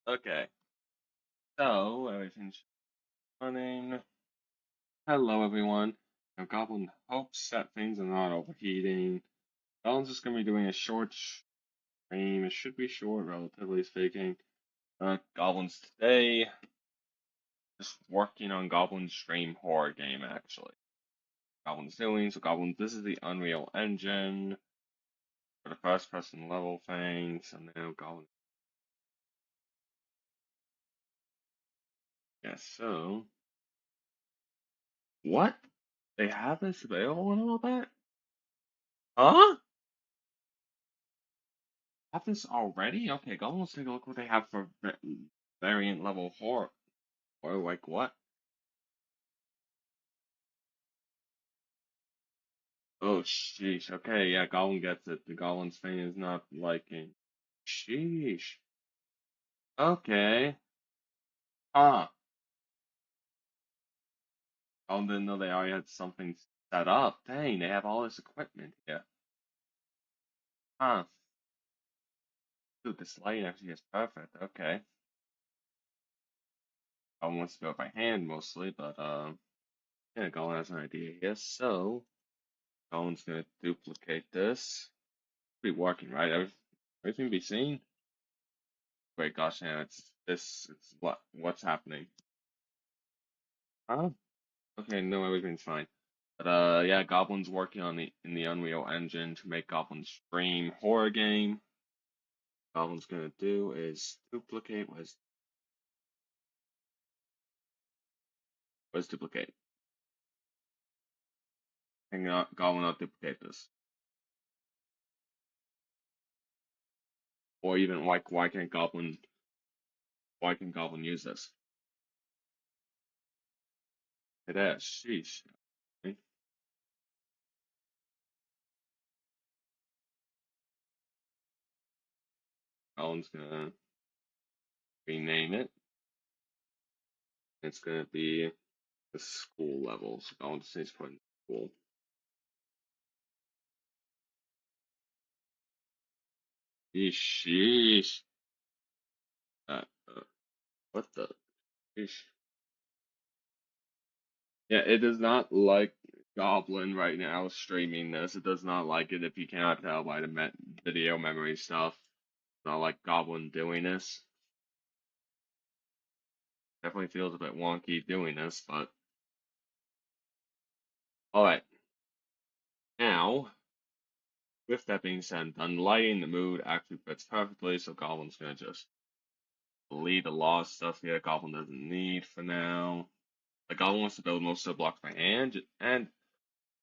Okay, so everything's running. Hello, everyone. Now, Goblin hopes that things are not overheating. Goblin's just gonna be doing a short stream. It should be short, relatively speaking. Goblins today, just working on Goblin's stream horror game, actually. Goblin's doing so. Goblin, this is the Unreal Engine for the first-person level thing. So now Goblin. Yeah. So what? They have this available and all that? Huh? Have this already? Okay, go let's take a look what they have for variant level horror. Or like what? Oh sheesh. Okay, yeah, Goblin gets it. The Goblin's thing is not liking. Sheesh. Okay. Huh. Goblin didn't know they already had something set up. Dang, they have all this equipment here. Huh. Dude, this light actually is perfect. Okay. Goblin wants to do it by hand mostly, but yeah, Goblin has an idea here. So Goblin's gonna duplicate this. Be working, right? Everything be seen? Wait, gosh, yeah, it's this. It's what's happening? Huh? Okay, no, everything's fine. But yeah, Goblin's working on the Unreal Engine to make Goblin's stream horror game. Goblin's gonna do is duplicate. Where's duplicate? Hang on, Goblin not duplicate this, or even like why can Goblin use this? It is. Sheesh. Okay, Goblin's gonna rename it. It's gonna be the school level. So Goblin just needs to put in school. Sheesh. Uh, uh, what the? Sheesh. Yeah, it does not like Goblin right now streaming this. It does not like it if you cannot tell by the video memory stuff. It's not like Goblin doing this. Definitely feels a bit wonky doing this, but alright. Now, with that being said, done lighting, the mood actually fits perfectly, so Goblin's gonna just delete a lot of stuff here Goblin doesn't need for now. The Goblin wants to build most of the blocks by hand, and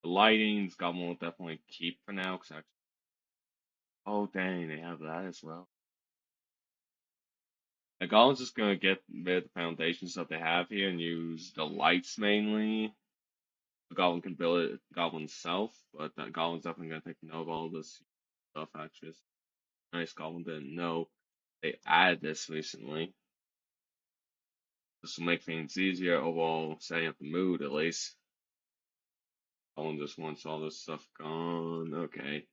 the lightings Goblin will definitely keep for now, because oh dang, they have that as well. The Goblin's just gonna get rid of the foundation stuff they have here and use the lights mainly. The Goblin can build it Goblin self, but that Goblin's definitely gonna take note of all this stuff actually. Nice Goblin didn't know they added this recently. This will make things easier overall setting up the mood at least. Goblin just wants all this stuff gone. Okay.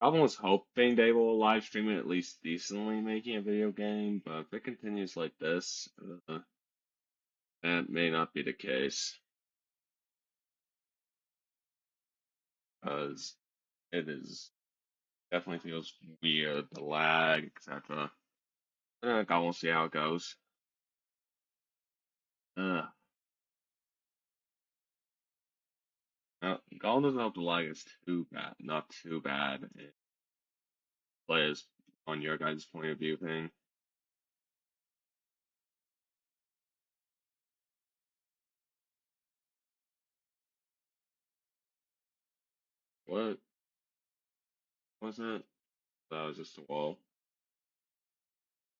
Goblin was hoping they will live stream it at least decently making a video game, but if it continues like this, that may not be the case. Because it is definitely feels weird, the lag, etc. I will see how it goes. Uh, Gollum doesn't help the lag is too bad, not too bad. It plays on your guys' point of view thing. What was it? That was just a wall.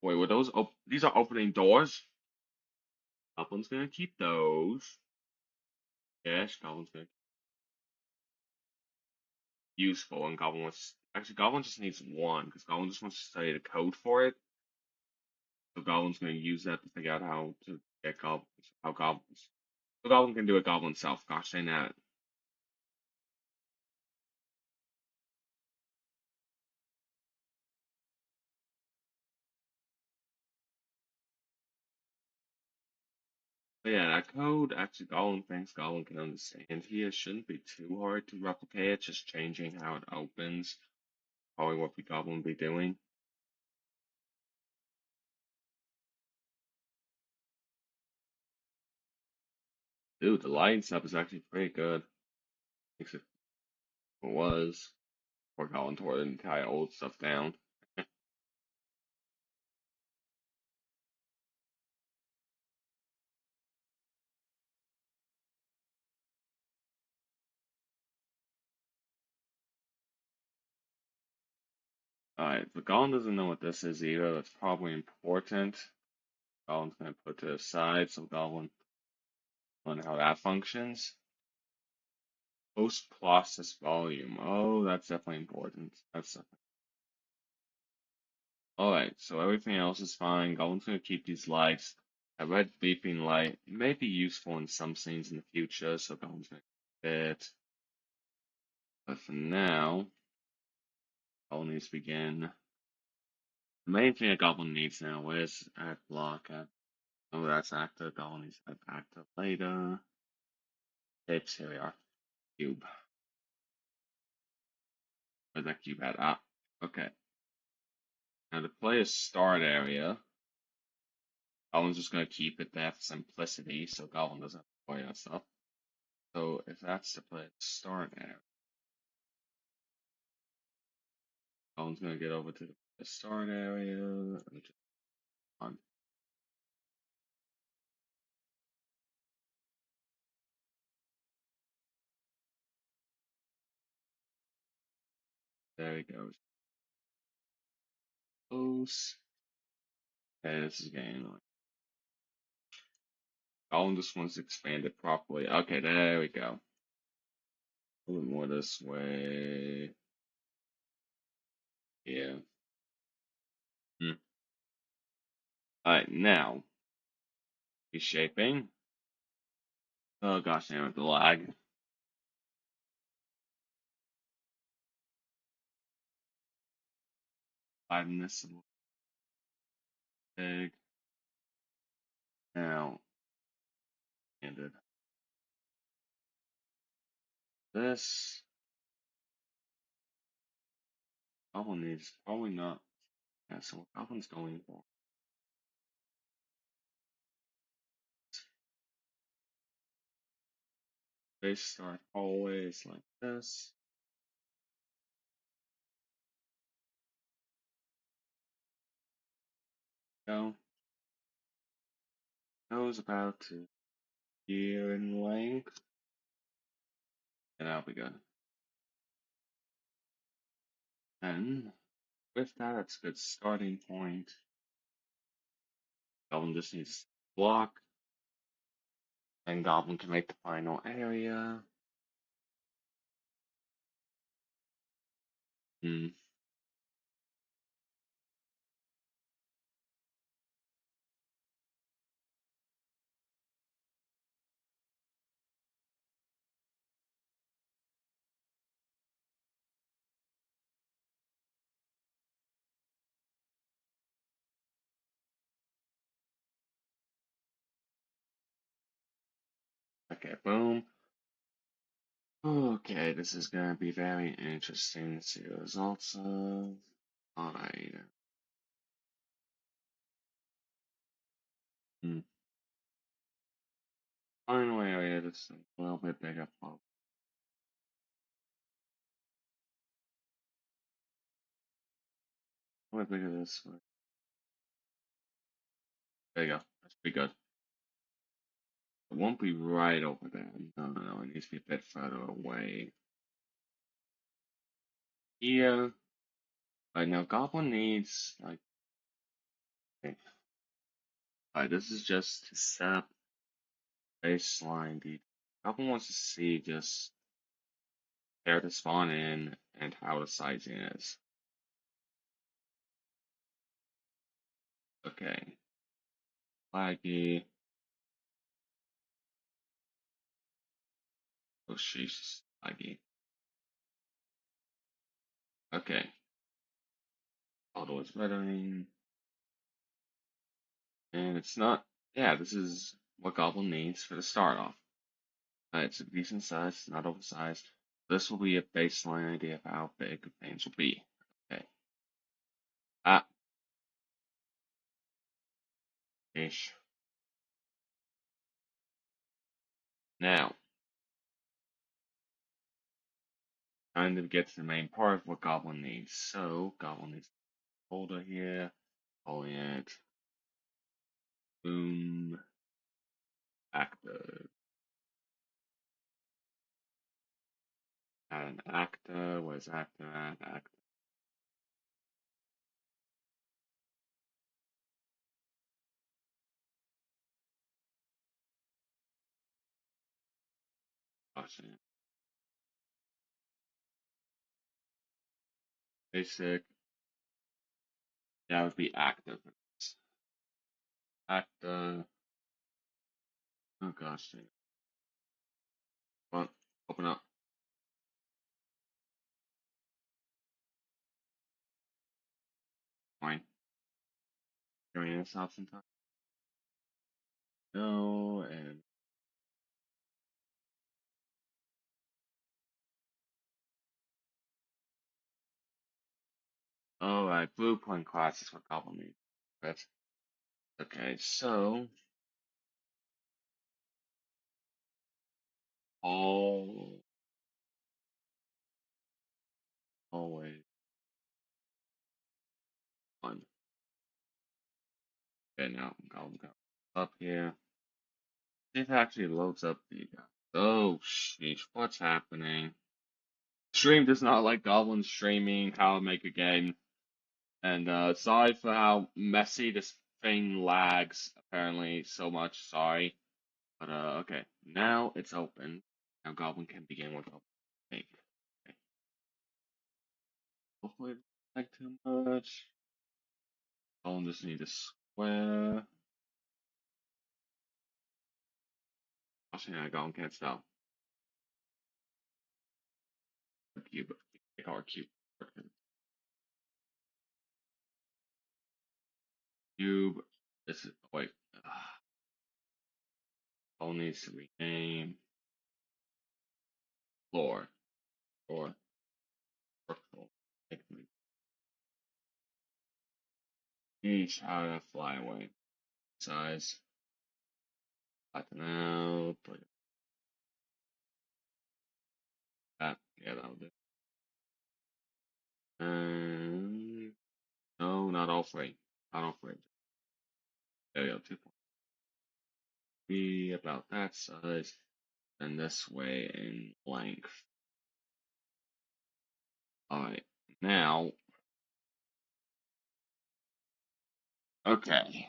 Wait, were those these are opening doors? Goblin's gonna keep those. Yes, Goblin's gonna useful, and Goblin wants actually Goblin just needs one because Goblin just wants to study the code for it. So Goblin's gonna use that to figure out how to get goblins, how goblins. So Goblin can do it Goblin self. Gosh dang that. But yeah, that code actually Goblin thinks Goblin can understand here. Shouldn't be too hard to replicate, just changing how it opens. Probably what the Goblin be doing. Dude, the lighting stuff is actually pretty good. Except it was. Poor Goblin tore the entire old stuff down. Alright, but Goblin doesn't know what this is either. That's probably important. Goblin's gonna put to the side so Goblin learn how that functions. Post process volume. Oh, that's definitely important. That's alright. So everything else is fine. Goblin's gonna keep these lights. A red beeping light may be useful in some scenes in the future, so Goblin's gonna keep it. But for now, Goblin needs to begin. The main thing a Goblin needs now is act block. Oh, that's active. Goblin needs to active later. Shapes. Here we are. Cube. Where's that cube at? Ah, okay. Now to play a start area, Goblin's just gonna keep it there for simplicity, so Goblin doesn't have to worry about stuff. So if that's to play a start area, Goblin's gonna get over to the start area. Which is on. There he goes. Close. Okay, this is getting annoying. Goblin just wants to expand it properly. Okay, there we go. A little bit more this way. Yeah. Hmm. Alright, now he's shaping. Oh gosh damn it, the lag. Liveness a little big. Now, ended this. Goblin needs probably not. Yeah, so what Goblin's going for? They start always like this. Go. Goes about to here in length. And that'll be good. And with that, it's a good starting point. Goblin just needs to block. And Goblin can make the final area. Hmm. Okay, boom. Okay, this is gonna be very interesting to see the results of. Alright. Hmm. Final area, just a little bit bigger. A little bit bigger this way. There you go. That's pretty good. It won't be right over there. No, no, no. It needs to be a bit further away. Here. Right now, Goblin needs, like, okay. Alright, this is just to set up baseline detail. Goblin wants to see just where to spawn in and how the sizing is. Okay. Laggy. Oh, sheesh. Laggy. Okay. Auto is rendering. And it's not. Yeah, this is what Goblin needs for the start off. It's a decent size, not oversized. This will be a baseline idea of how big things will be. Okay. Ah, ish. Now, time to get to the main part of what Goblin needs. So, Goblin needs a folder here, calling it Boom Actor. Add an actor. Where's actor at? Actor. Gotcha. Basic. That would be actor. Actor. Oh gosh. Come on, open up. Fine. Join this option time. No, and alright, blueprint class is what Goblin needs. That's okay, so all always one. Okay, now Goblin got up here. See if it actually loads up the oh sheesh, what's happening? Stream does not like Goblin streaming how to make a game. And sorry for how messy this thing lags, apparently, so much, sorry. But okay, now it's open. Now Goblin can begin with open. Okay. Hopefully it doesn't lag too much. Goblin just need a square. Actually, yeah, Goblin can't stop. A cube, or cube. Cube. This is, wait. Goblin needs to rename floor. Or purple. Each how to fly away. Size. Flatten out. Put that. Yeah, that'll do. And no, not all three. Not all three. There we go. 2.3 about that size. And this way in length. Alright. Now. Okay.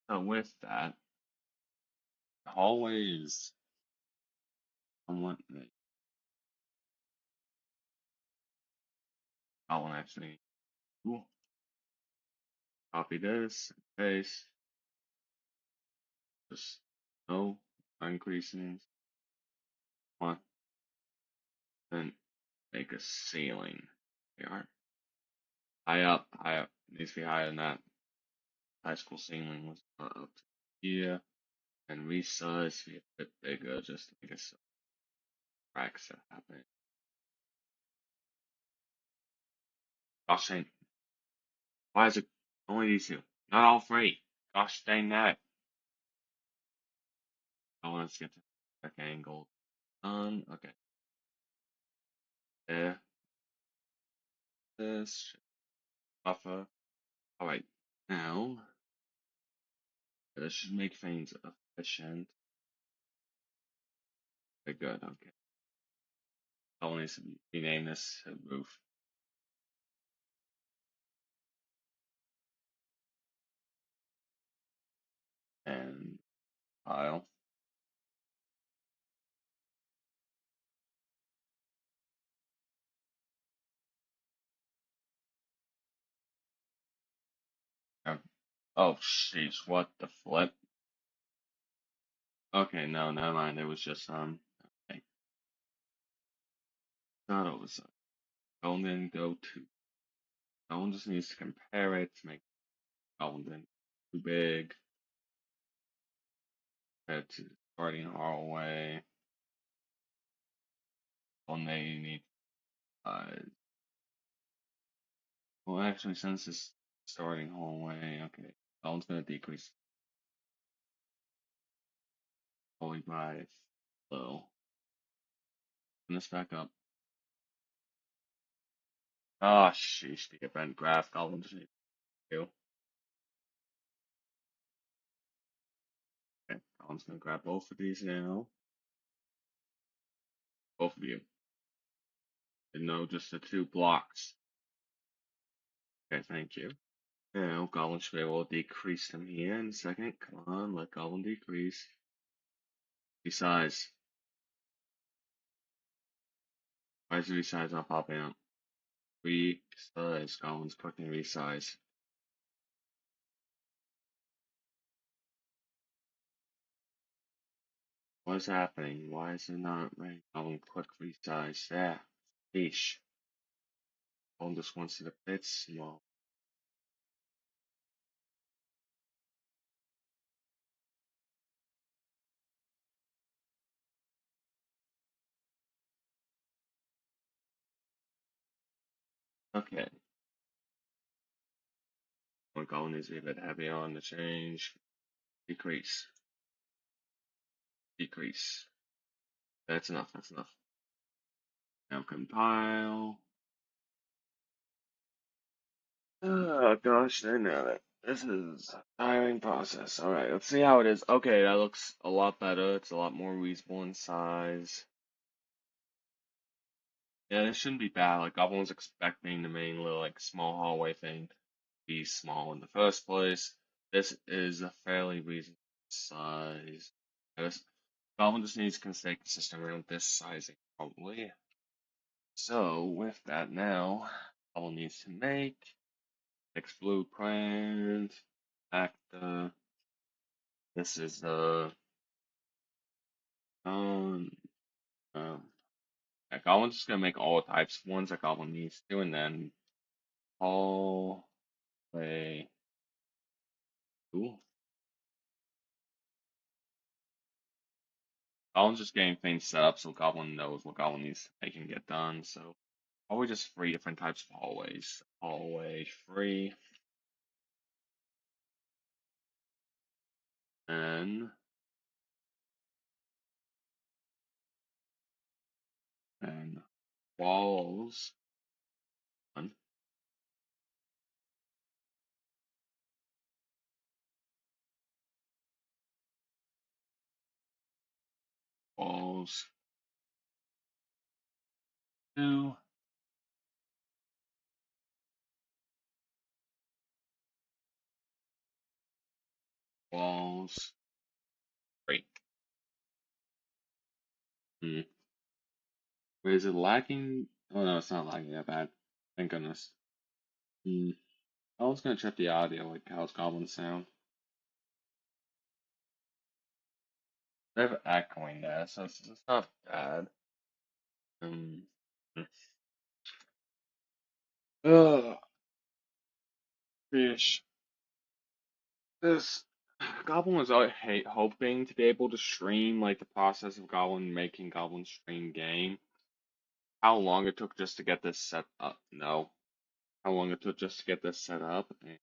So with that, the hallway is somewhat. I want to actually. Ooh, copy this. Paste. Just no increasing. One. Then make a ceiling. They are high up, high up. It needs to be higher than that. High school ceiling was up to here. And resize to be a bit bigger just to make it so cracks that happen. Gosh dang. Why is it only these two? Not all three. Gosh dang that. Oh, let's get the angle done. Okay. There. This. Buffer. Alright. Now. This should make things efficient. Okay, good. Okay. I want to rename this roof. And pile. Oh, jeez, what the flip? Okay, no, never mind. It was just, okay. Not oversized. Golden go to. No one just needs to compare it to make golden too big. Head to starting hallway. Well, they need well, actually, since it's starting hallway, okay, that one's gonna decrease only by low. Turn this back up. Ah, sheesh, the event graph goblin just need to do. Okay, Colin's gonna grab both of these now. Both of you. And no, just the 2 blocks. Okay, thank you. Now, Goblin should be able to decrease them here in a second. Come on, let Goblin decrease. Resize. Why is the resize not popping up? Resize. Goblin's clicking resize. What is happening? Why is it not right? Goblin click resize. Yeah. Sheesh. Goblin just wants it a bit small. Okay. Well, Goblin needs to be a bit heavy on the change. Decrease. Decrease. That's enough. That's enough. Now compile. Oh gosh, I know that. This is a tiring process. Alright, let's see how it is. Okay, that looks a lot better. It's a lot more reasonable in size. Yeah, this shouldn't be bad. Like, Goblin was expecting the main little, like, small hallway thing to be small in the first place. This is a fairly reasonable size. This, Goblin just needs to stay consistent around this sizing, probably. So, with that now, Goblin needs to make X blueprint, actor. This is um um yeah, Goblin's just gonna make all types of ones that Goblin needs to, and then all way cool. Goblin's just getting things set up so Goblin knows what Goblin needs to make and get done. So probably just 3 different types of hallways. Hallway 3, and and walls 1, walls 2, walls 3. Hmm. Wait, is it lacking? Oh no, it's not lagging that bad. Thank goodness. Hmm. I was gonna check the audio, like how's Goblin sound. They have echoing there, so it's not bad. Um, ugh, fish. This Goblin was out hoping to be able to stream like the process of Goblin making Goblin stream game. How long it took just to get this set up? No. How long it took just to get this set up? And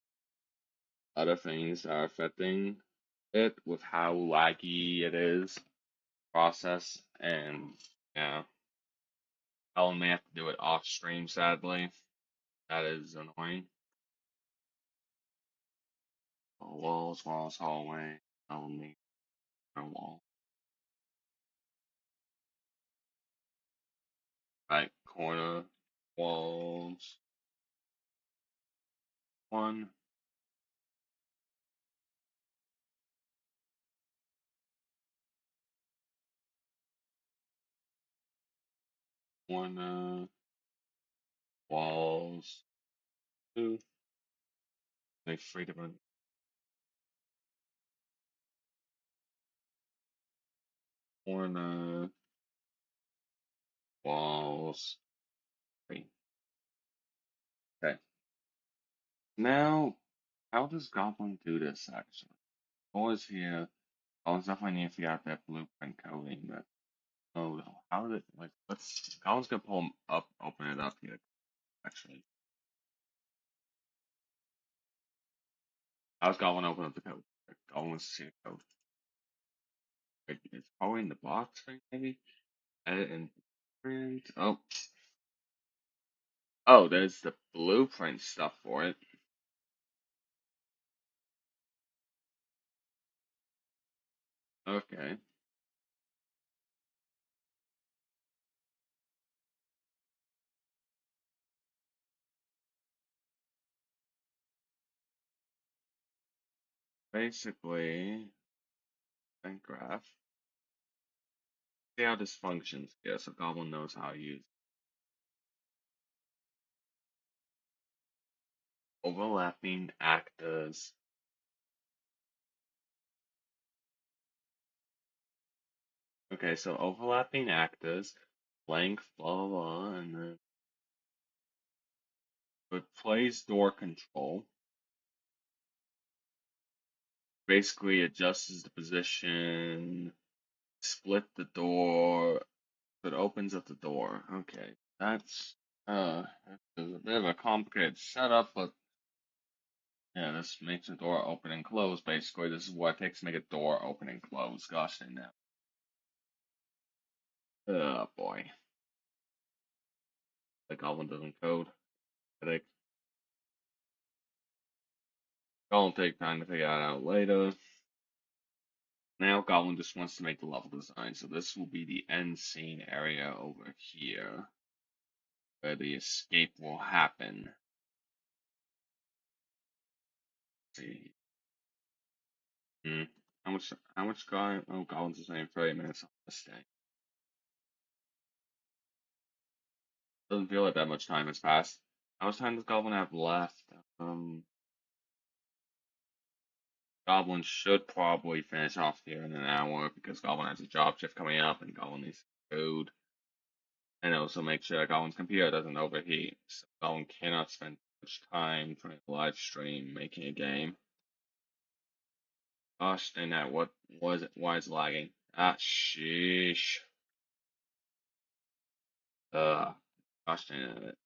other things that are affecting it with how laggy it is process, and yeah, Goblin may have to do it off stream. Sadly, that is annoying. Walls, walls, hallway, only a wall. Right corner, walls, 1, corner, walls, 2, like 3 different corner, walls, 3. Okay. Now, how does Goblin do this actually? Always here. I'll definitely need to figure out that blueprint coding, but oh no, how did it like let's I was gonna pull them up, open it up here actually. I was going to open up the code. I want to see the code. It's probably in the box thing, maybe. Edit and print. Oh, oh, there's the blueprint stuff for it. Okay. Basically, and graph. See how this functions. Yeah, so Goblin knows how to use overlapping actors. Okay, so overlapping actors, length, blah blah blah, and then it plays door control. Basically adjusts the position, split the door, so it opens up the door. Okay, that's that's a bit of a complicated setup, but yeah, this makes the door open and close. Basically, this is what it takes to make a door open and close. Gosh dang that. Oh boy, the goblin doesn't code. Headache. I'll take time to figure that out later. Now Goblin just wants to make the level design, so this will be the end scene area over here, where the escape will happen. Let's see. Hmm. How much Goblin's the same 30 minutes on this day. Doesn't feel like that much time has passed. How much time does Goblin have left? Goblin should probably finish off here in an hour because Goblin has a job shift coming up and Goblin needs food. And also make sure that Goblin's computer doesn't overheat. So Goblin cannot spend much time trying to live stream making a game. Gosh dang that, what was it? Why is it lagging? Ah, sheesh. Gosh dang it.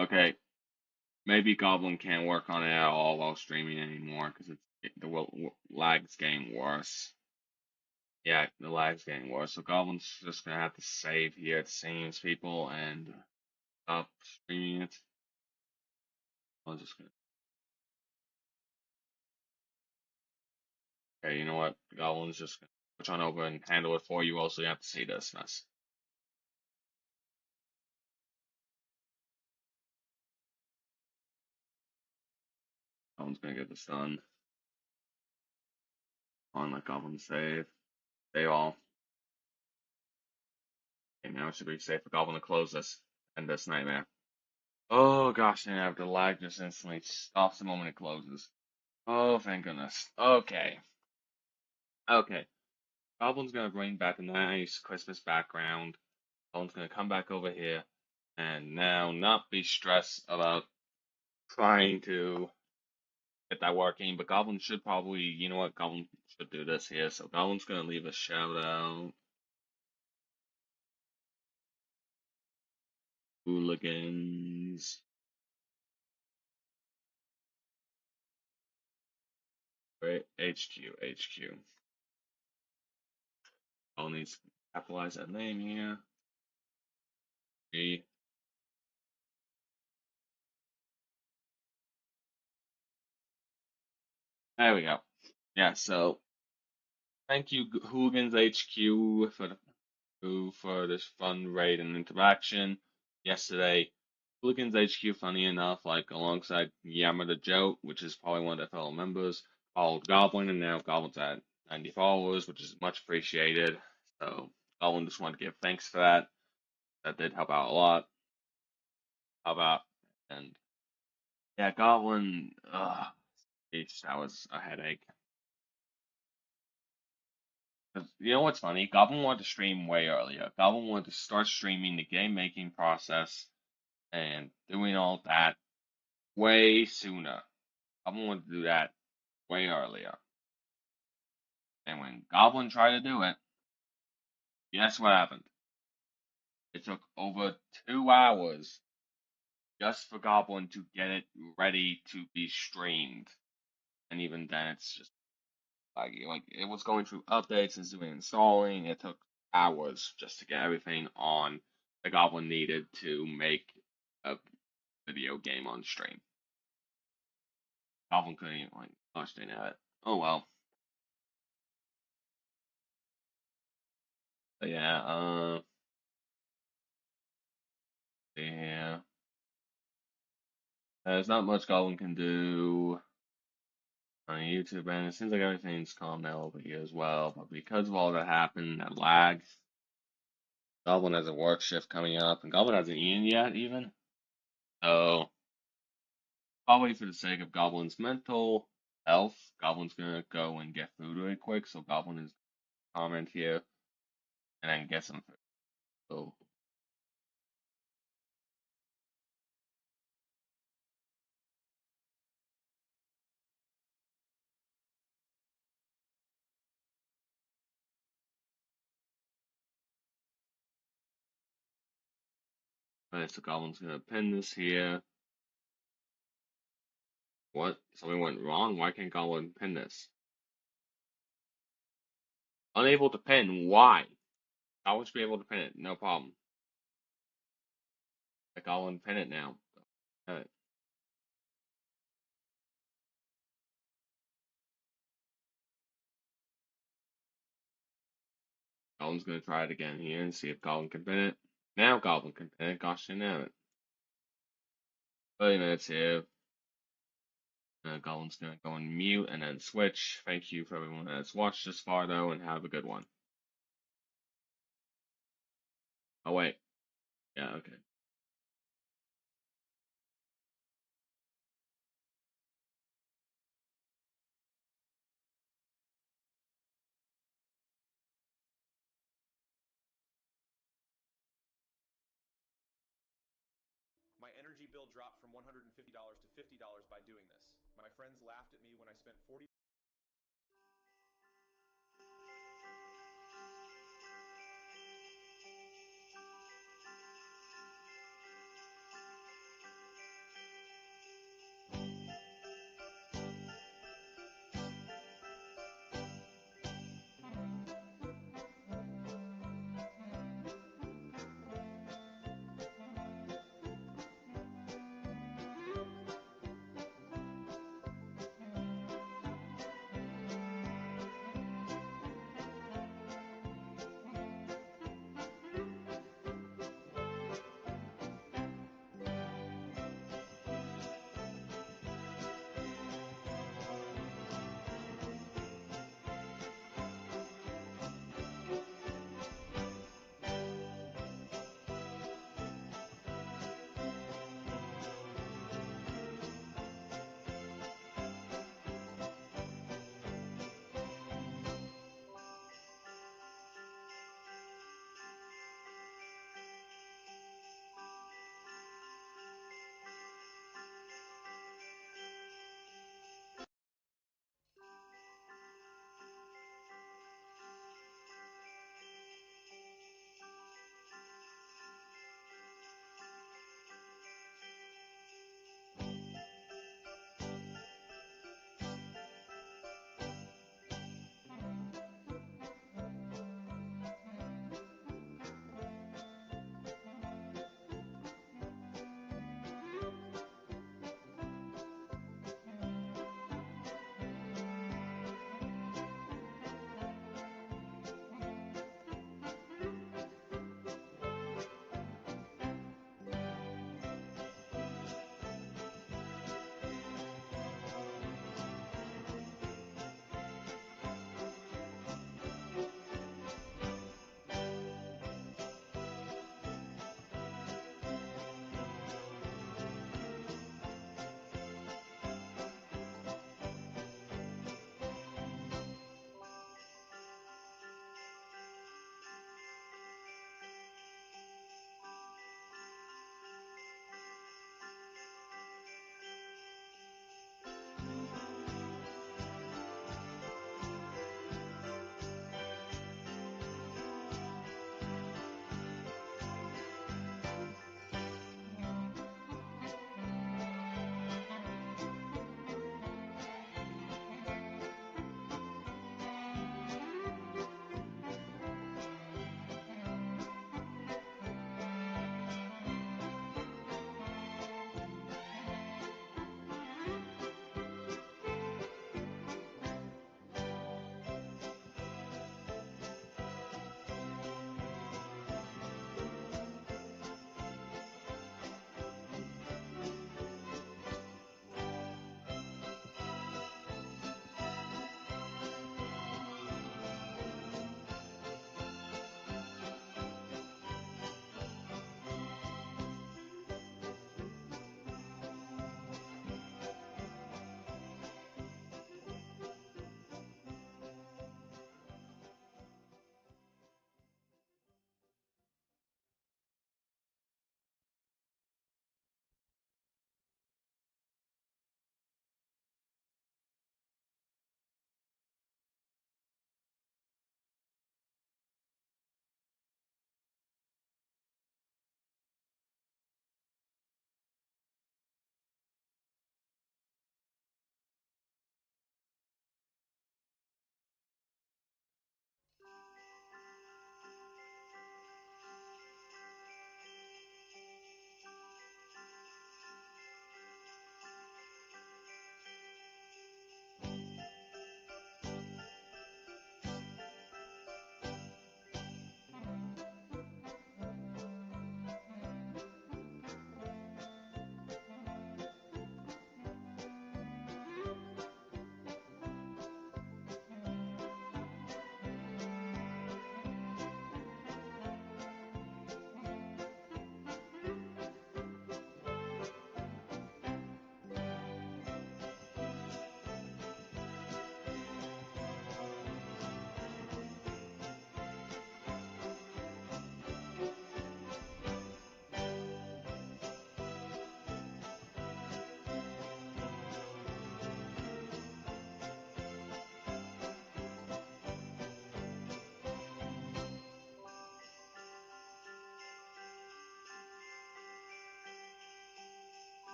Okay, maybe Goblin can't work on it at all while streaming anymore because the lag's getting worse. Yeah, the lag's getting worse. So Goblin's just gonna have to save here, it seems, people, and stop streaming it. I'm just gonna. Okay, you know what? Goblin's just gonna switch on over and handle it for you. Also, you have to see this mess. Goblin's gonna get this done. On let Goblin save. Save all. Okay, now it should be safe for Goblin to close this. End this nightmare. Oh gosh, and after the lag just instantly stops the moment it closes. Oh, thank goodness. Okay. Okay. Goblin's gonna bring back a nice Christmas background. Goblin's gonna come back over here and now not be stressed about trying to get that working, but Goblin should probably, you know what, Goblin should do this here. So Goblin's gonna leave a shout out. Hooligans. Right, HQ, HQ. Goblin needs to capitalize that name here. G. There we go. Yeah, so thank you, Hooligans HQ, for this fun raid and interaction yesterday. Hooligans HQ, funny enough, like alongside Yamada Joe, which is probably one of their fellow members, followed Goblin, and now Goblin's at 90 followers, which is much appreciated. So Goblin just wanted to give thanks for that. That did help out a lot. How about and yeah, Goblin. That was a headache. You know what's funny? Goblin wanted to stream way earlier. Goblin wanted to start streaming the game making process and doing all that way sooner. Goblin wanted to do that way earlier. And when Goblin tried to do it, guess what happened? It took over 2 hours just for Goblin to get it ready to be streamed. And even then, it's just like it was going through updates and doing installing. It took hours just to get everything on the Goblin needed to make a video game on stream. Goblin couldn't even like gosh dang it. Oh well. But yeah, yeah. There's not much Goblin can do on YouTube, and it seems like everything's calm now over here as well. But because of all that happened, that lag, Goblin has a work shift coming up, and Goblin hasn't eaten yet, even. So, probably for the sake of Goblin's mental health, Goblin's gonna go and get food really quick. So, Goblin is comment here and then get some food. So, okay, so Goblin's gonna pin this here. What? Something went wrong? Why can't Goblin pin this? Unable to pin. Why? Goblin should be able to pin it. No problem. Like Goblin pin it now. Okay. Goblin's gonna try it again here and see if Goblin can pin it. Now Goblin can pin it. Gosh damn it. 30 minutes here. Goblin's gonna go on mute and then switch. Thank you for everyone that's watched this far though, and have a good one. Oh wait. Yeah, okay. My energy bill dropped from $150 to $50 by doing this. My friends laughed at me when I spent 40.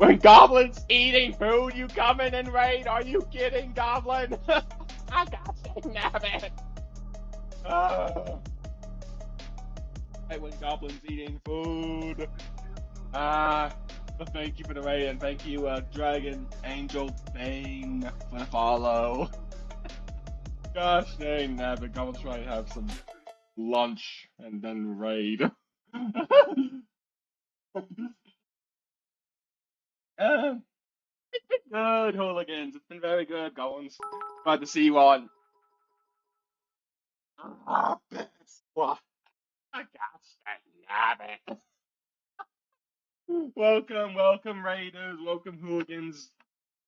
When Goblin's eating food, you come in and raid? Are you kidding, Goblin? I got you, nabbit. Right when Goblin's eating food. But thank you for the raid, and thank you, Dragon Angel Thane, for the follow. Gosh dang, nabbit. Goblin's trying to have some lunch and then raid. uh, Good, hooligans. It's been very good, Goblins. Glad to see you on. What? I got nabbit. Welcome, welcome, Raiders. Welcome, hooligans.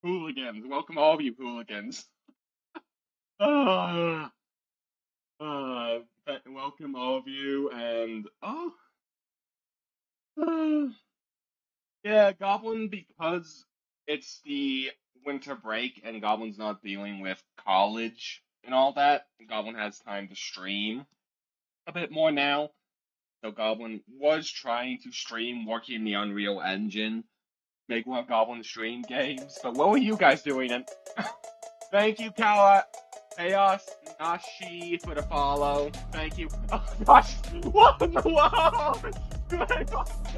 Hooligans. Welcome, all of you hooligans. Uh, welcome, all of you. And, yeah, Goblin, because it's the winter break and Goblin's not dealing with college and all that, Goblin has time to stream a bit more now. So Goblin was trying to stream working in the Unreal Engine, make one of Goblin's dream games. But what were you guys doing? And thank you, Kala, Chaos, Nashi for the follow. Thank you. Oh gosh, what in the world?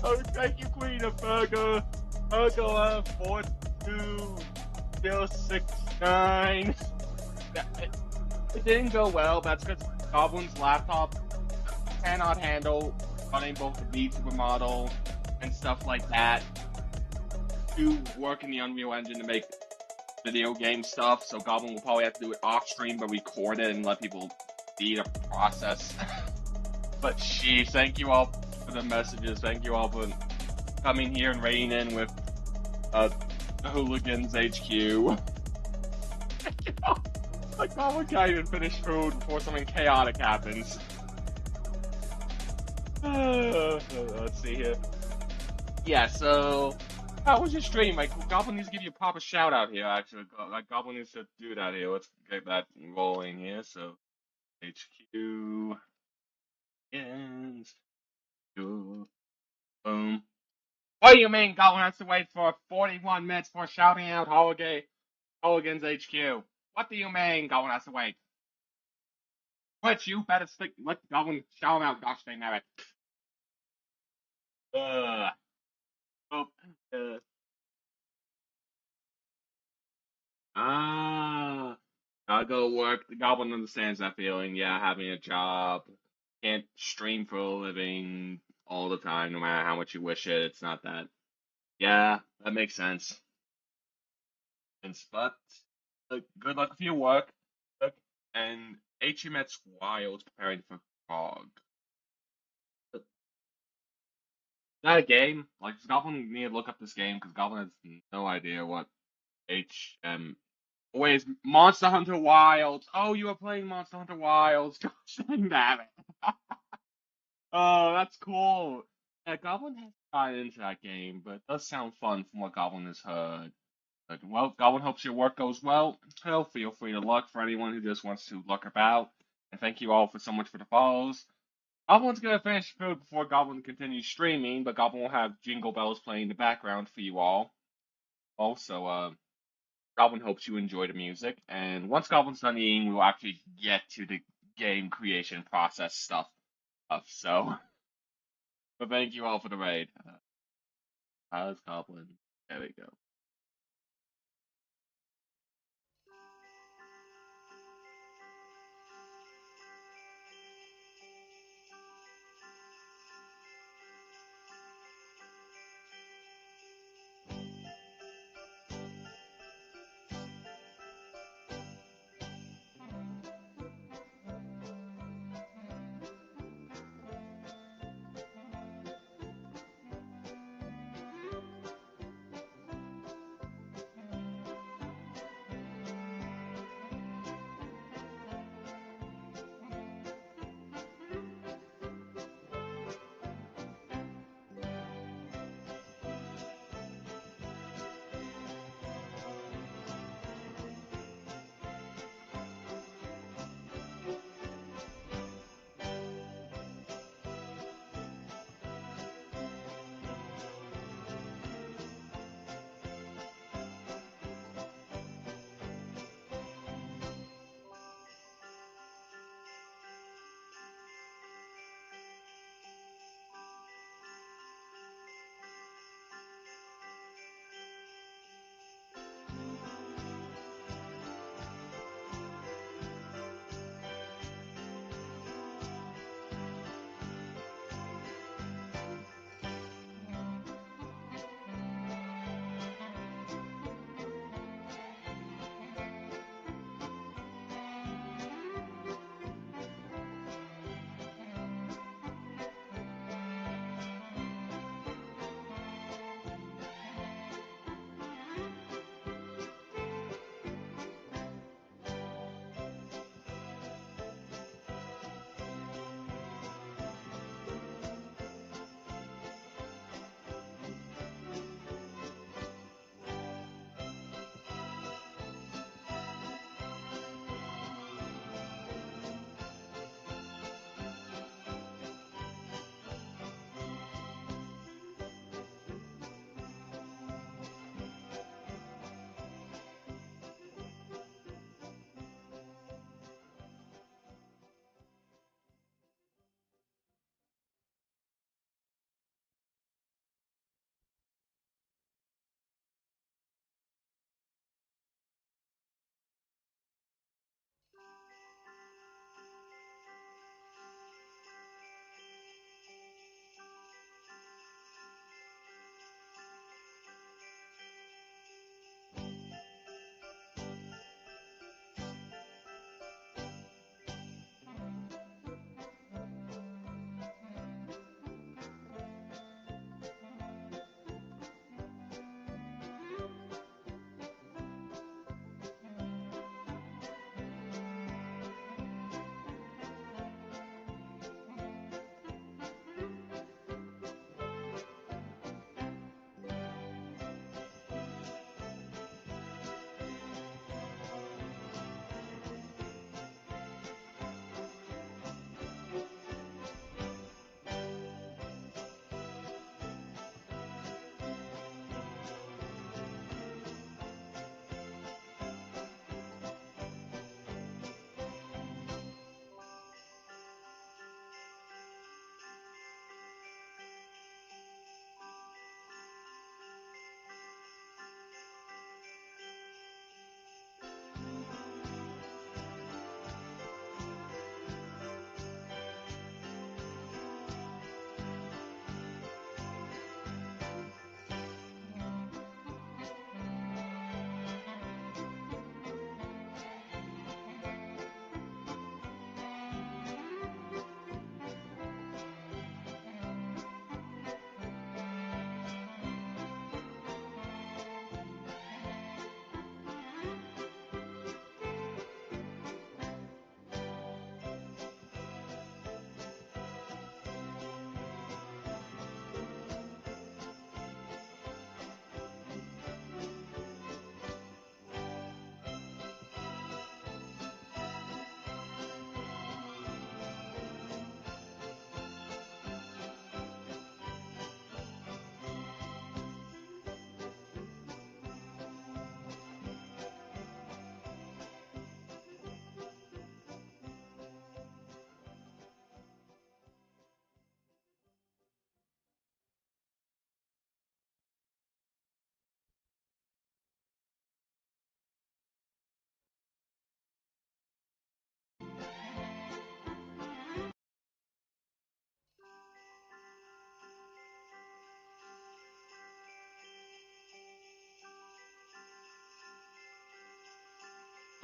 Oh, thank you, Queen of Burger, Burglar 42069. It didn't go well. That's because Goblin's laptop cannot handle running both the Beat Supermodel and stuff like that to work in the Unreal Engine to make video game stuff. So Goblin will probably have to do it off stream, but record it and let people see the process. But sheesh, thank you all for the messages. Thank you all for coming here and raiding in with the Hooligans HQ. Like Goblin can't even finish food before something chaotic happens. Let's see here. Yeah, so how was your stream? Like, Goblin needs to give you a proper shout out here. Actually, like Goblin needs to do that here. Let's get that rolling here. So HQ ends. Boom. What do you mean Goblin has to wait for 41 minutes for shouting out Hooligan's HQ? What do you mean Goblin has to wait? Twitch, you better stick. Let Goblin shout him out. Gosh dang it. Uh. Oh. Uh. Ah, gotta go work. The Goblin understands that feeling. Yeah, having a job. Can't stream for a living all the time, no matter how much you wish it. It's not that. Yeah, that makes sense. But good luck with your work. And HMX Wild's preparing for Fog. Is that a game? Like, does Goblin need to look up this game? Because Goblin has no idea what HM. Wait, it's Monster Hunter Wilds. Oh, you were playing Monster Hunter Wilds. Gosh dang it. Oh, that's cool. Yeah, Goblin has gotten into that game, but it does sound fun from what Goblin has heard. But, well, Goblin hopes your work goes well. Hell, feel free to look for anyone who just wants to look about. And thank you all for so much for the follows. Goblin's gonna finish food before Goblin continues streaming, but Goblin will have Jingle Bells playing in the background for you all. Also, Goblin hopes you enjoy the music, and once Goblin's done eating, we'll actually get to the game creation process stuff. So, but thank you all for the raid. How's Goblin? There we go.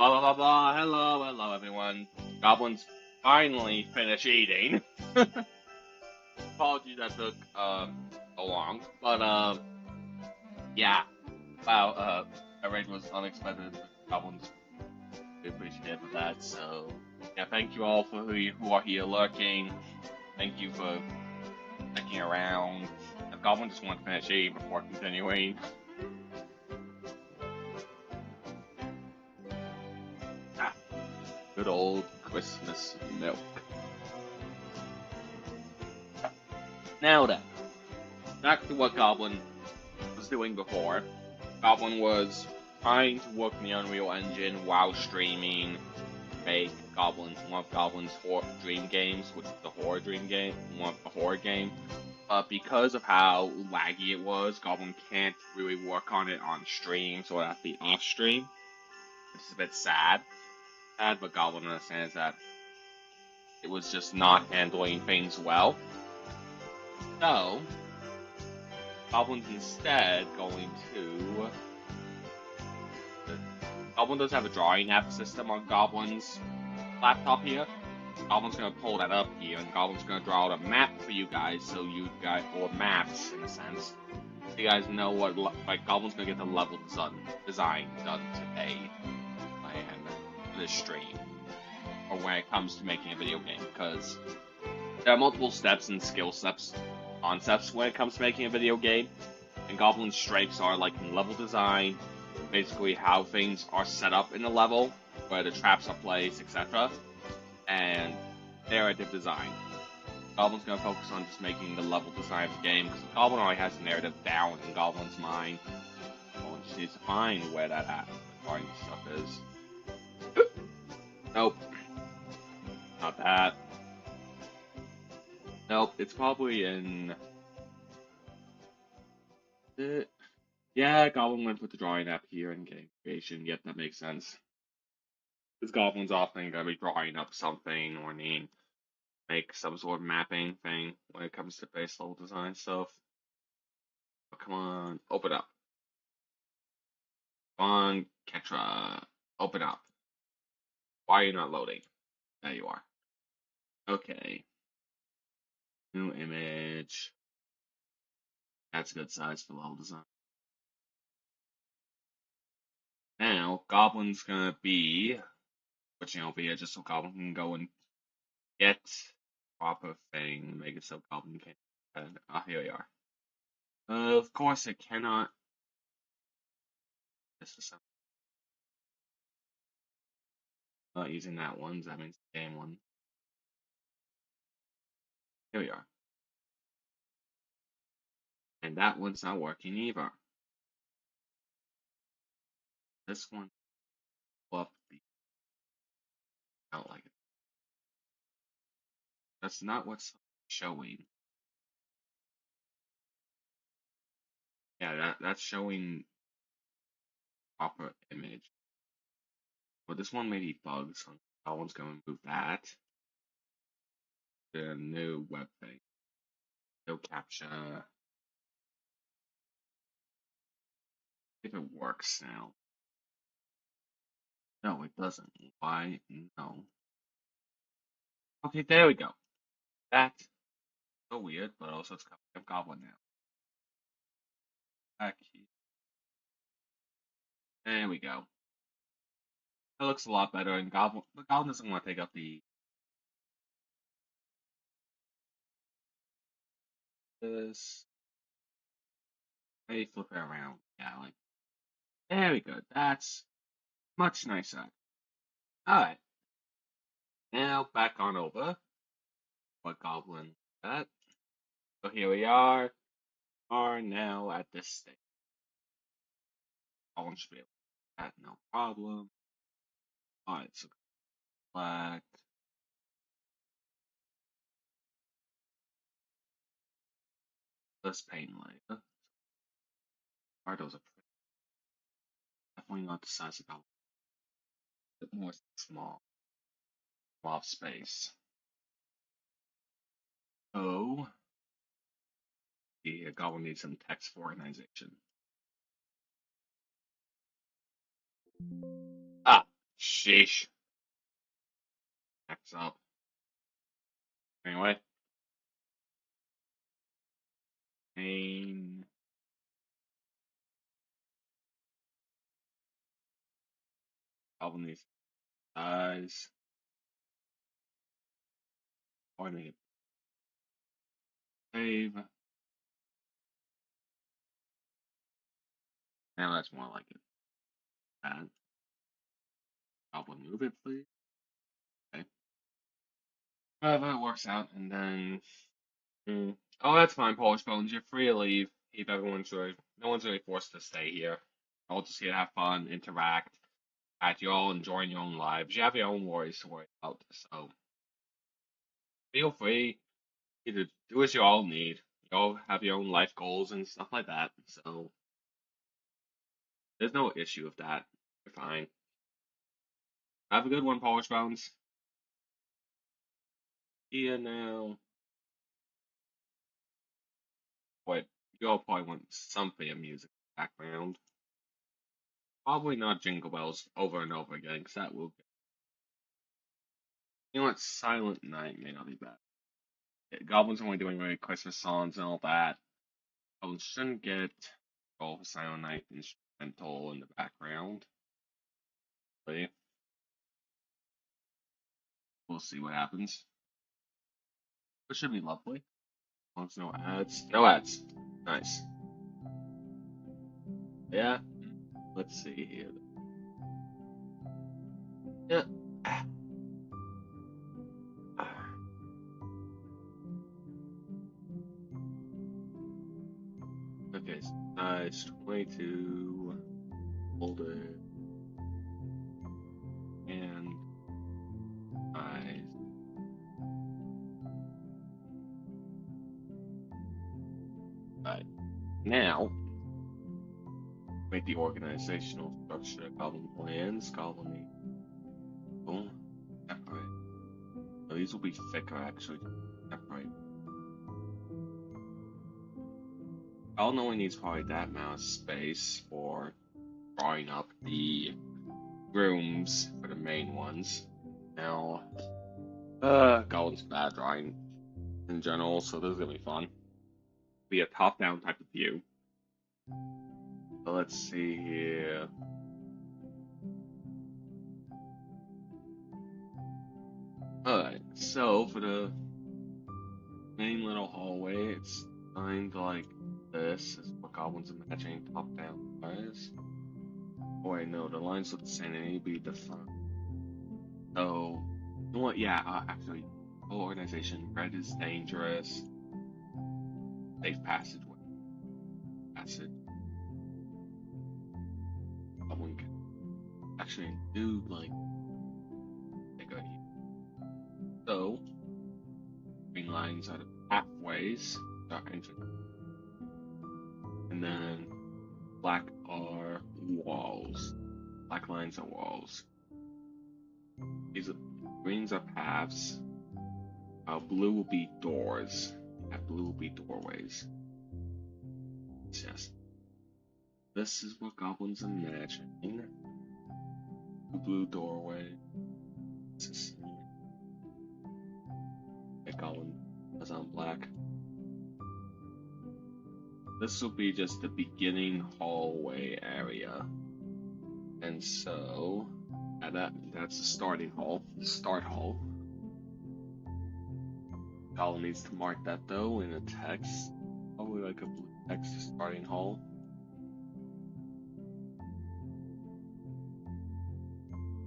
Blah blah blah blah. Hello, hello everyone. Goblins finally finished eating. Apologies that took so long, but yeah. Wow, that raid was unexpected. Goblins really appreciate that. So yeah, thank you all for who are here lurking. Thank you for sticking around. The goblin just want to finish eating before continuing. Ah, good old Christmas milk. Now then, back to what Goblin was doing before. Goblin was trying to work in the Unreal Engine while streaming, make Goblin one of Goblin's dream games, which is the horror dream game, a horror game. But because of how laggy it was, Goblin can't really work on it on stream, so it has to be off stream. Which is a bit sad. Sad, but Goblin understands that it was just not handling things well. So, Goblin's instead going to. Goblin does have a drawing app system on Goblin's laptop here. Goblin's gonna pull that up here, and Goblin's gonna draw out a map for you guys, so you guys, or maps in a sense, so you guys know what, like, Goblin's gonna get the level design done today, and this stream, or when it comes to making a video game, because there are multiple steps and skill steps, concepts when it comes to making a video game, and Goblin's strengths are like in level design, basically how things are set up in the level, where the traps are placed, etc., and narrative design. Goblin's gonna focus on just making the level design of the game, because Goblin already has the narrative down in Goblin's mind. Goblin just needs to find where that stuff is. Nope. Not that. Nope, it's probably in. Yeah, Goblin went with the drawing app here in game creation. Yep, that makes sense. Because Goblin's often gonna be drawing up something or need make some sort of mapping thing when it comes to base level design stuff. Oh, come on, open up. Come on, Ketra, open up. Why are you not loading? There you are. Okay. New image. That's a good size for level design. Now, Goblin's gonna be switching over here just so Goblin can go and get proper thing, make it so Goblin can. Here we are. Of course, it cannot. This is not using that one, so that means the game one. Here we are. And that one's not working either. This one, well, I don't like it. That's not what's showing. Yeah, that's showing proper image. But this one may be bugged, so that one's gonna move that. The new web thing. No captcha. If it works now. No, it doesn't. Why? No. Okay, there we go. That's so weird, but also it's coming up Goblin now. Back here. There we go. That looks a lot better, and Goblin, but Goblin doesn't want to take up the this. Hey, flip it around. Yeah, like there we go. That's much nicer. All right, now back on over. What Goblin that? So here we are now at this stage. Goblin should be able to do that, no problem. All right, so black. Let's paint later. Ardos are definitely not the size of Goblin. A bit more small. Off space. Oh, the Goblin needs some text for organization. Ah, Sheesh. Next up. Anyway. Pain. Goblin needs eyes. Oh, I need a save. Now that's more like it. Goblin move it, please. Okay. That works out, and then. Oh, that's fine, Polish Bones. You're free to leave. Keep everyone's really. No one's really forced to stay here. All just here to have fun, interact, act you all enjoying your own lives. You have your own worries to worry about, so feel free to do as you all need. You all have your own life goals and stuff like that, so there's no issue with that. You're fine. Have a good one, Polish Bones. Yeah, now. Wait, you all probably want something of music in the background. Probably not Jingle Bells over and over again, because that will. You know what? Silent Night may not be bad. Goblins only doing really Christmas songs and all that. Goblins shouldn't get all the Silent Night instrumental in the background. But we'll see what happens. It should be lovely. As long as no ads. No ads. Nice. Yeah. Let's see here. Yeah. Okay, so size 22. Hold it. And size. Right. Now, make the organizational structure. Goblin plans. Goblin people. Separate. So these will be thicker, actually. Separate. All only needs probably that amount of space for drawing up the rooms for the main ones. Now, Goblins bad drawing in general, so this is gonna be fun. Be a top-down type of view. So let's see here. Alright, so for the main little hallway, it's designed like this. Is what Goblins imagining top-down is. Oh wait, no, the lines look the same. They need to be defined. So, you know what? Yeah, actually, whole organization. Red is dangerous. Safe passageway. Passage. Someone can actually do like bigger here. So, green lines are the pathways. Our entrance. And then black are walls. Black lines are walls. These are greens are paths. Blue will be doors. Blue will be doorways. Yes. This is what goblins imagine. Blue doorway. This is a goblin as on black. This will be just the beginning hallway area. And so that's the starting hall. The start hall. Goblin needs to mark that though in a text. Probably like a blue text starting hall.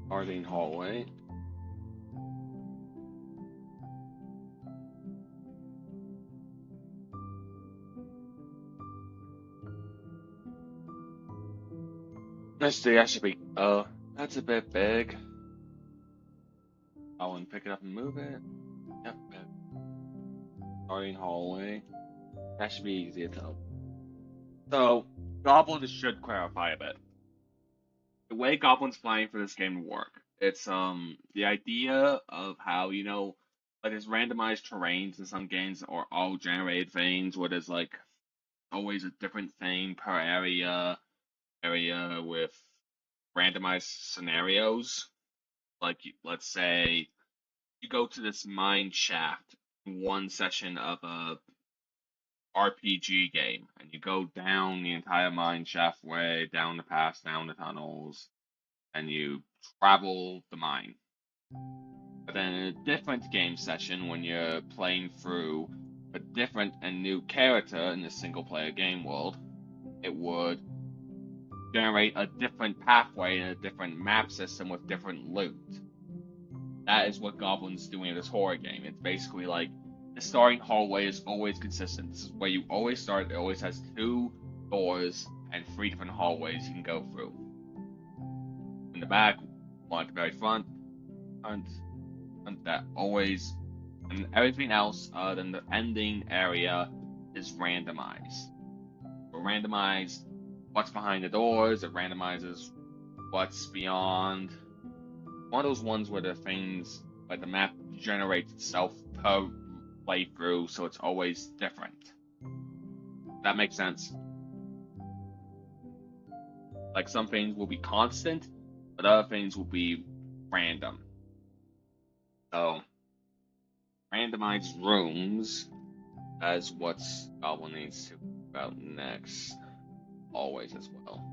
Starting hallway. Let's see, that should be that's a bit big. Goblin pick it up and move it. Yep. Starting hallway. That should be easy to tell. So Goblin should clarify a bit. The way Goblin's playing for this game work. It's the idea of how like there's randomized terrains in some games or all generated things where there's like always a different thing per area with randomized scenarios. Like, let's say you go to this mine shaft in one session of a RPG game, and you go down the entire mine shaft way, down the paths, down the tunnels, and you travel the mine. But then in a different game session, when you're playing through a different and new character in the single player game world, it would generate a different pathway and a different map system with different loot. That is what Goblin's doing in this horror game. It's basically like the starting hallway is always consistent. This is where you always start. It always has 2 doors and 3 different hallways you can go through. In the back, one at the very front, and that always, and everything else other than the ending area is randomized. It randomized what's behind the doors. It randomizes what's beyond. One of those ones where the things, like the map generates itself per playthrough, so it's always different. That makes sense. Like some things will be constant, but other things will be random. So, randomized rooms as what's Goblin needs to about next, always as well.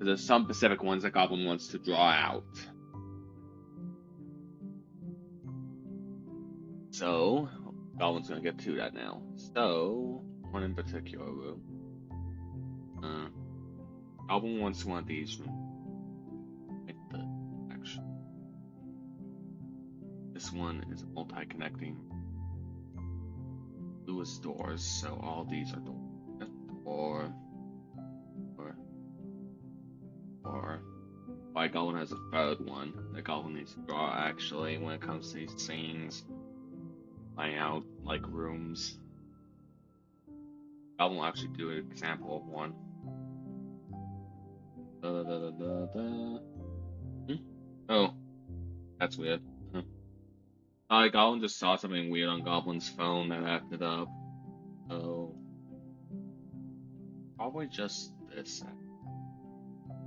There's some specific ones that Goblin wants to draw out. So, Goblin's gonna get to that now. So, one in particular room. Goblin wants one of these rooms. Actually, this one is multi-connecting Lewis doors, so all these are doors. Or why Goblin has a third one that Goblin needs to draw actually when it comes to these scenes. Laying out like rooms. Goblin will actually do an example of one. Oh, that's weird. Goblin just saw something weird on Goblin's phone that acted up. So probably just this.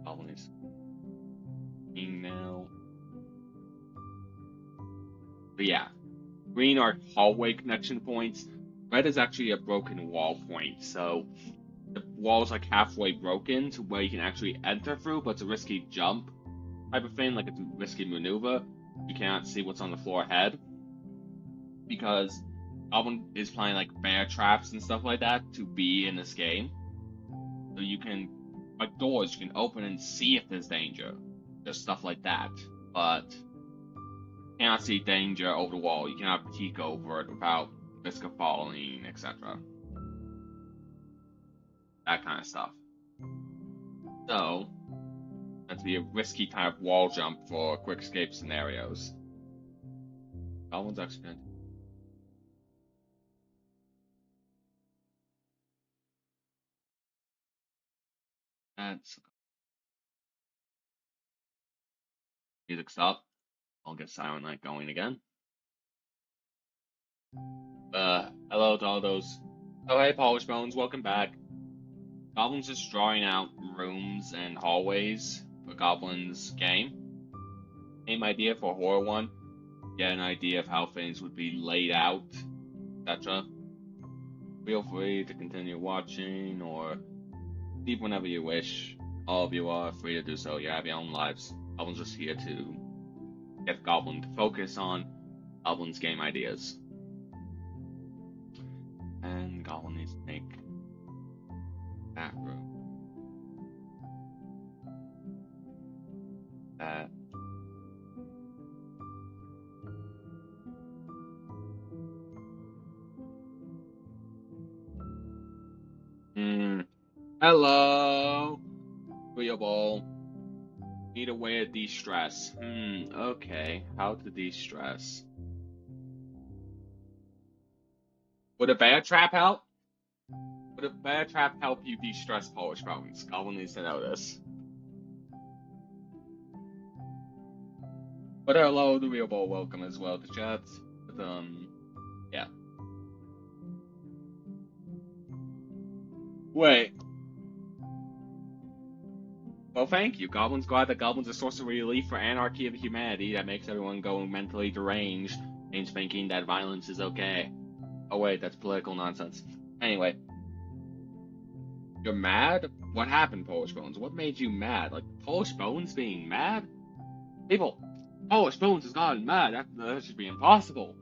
Goblin is seeing now. But yeah, green are hallway connection points. Red is actually a broken wall point, so the wall's like halfway broken to where you can actually enter through, but it's a risky jump type of thing, like it's a risky maneuver. You cannot see what's on the floor ahead. Because Goblin is playing like bear traps and stuff like that to be in this game. So you can, like doors, you can open and see if there's danger. Just stuff like that. But you cannot see danger over the wall. You cannot peek over it without risk of falling, etc. That kind of stuff. So, that's be a risky kind of wall jump for quick escape scenarios. Goblin's actually gonna. That's music stop. I'll get Silent Night going again. Hello to all those. Oh, hey, Polish Bones, welcome back. Goblin's just drawing out rooms and hallways for Goblin's game. Same idea for a horror one. Get an idea of how things would be laid out, etc. Feel free to continue watching or leave whenever you wish. All of you are free to do so. You have your own lives. Goblin's just here to get Goblin to focus on Goblin's game ideas. And Goblin needs to make that room. That. Hello, agreeable. Need a way to de-stress. Okay. How to de-stress? Would a bear trap help? Would a bear trap help you de-stress, Polish Bones? Goblin needs to know this. But hello, the real ball, welcome as well to chat. But, yeah. Wait. Well, thank you. Goblin's glad that Goblin's a source of relief for anarchy of humanity that makes everyone go mentally deranged and thinking that violence is okay. Oh wait, that's political nonsense. Anyway, you're mad? What happened, Polish Bones? What made you mad? Like, Polish Bones being mad? People, Polish Bones has gotten mad. That should be impossible.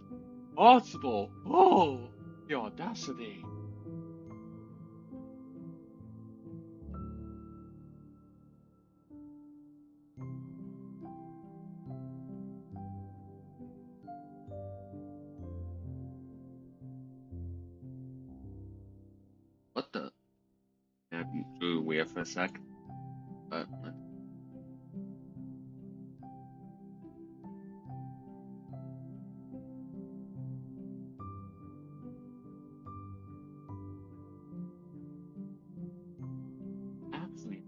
Possible. Oh, the audacity. What the? That drew weird for a sec. But, actually.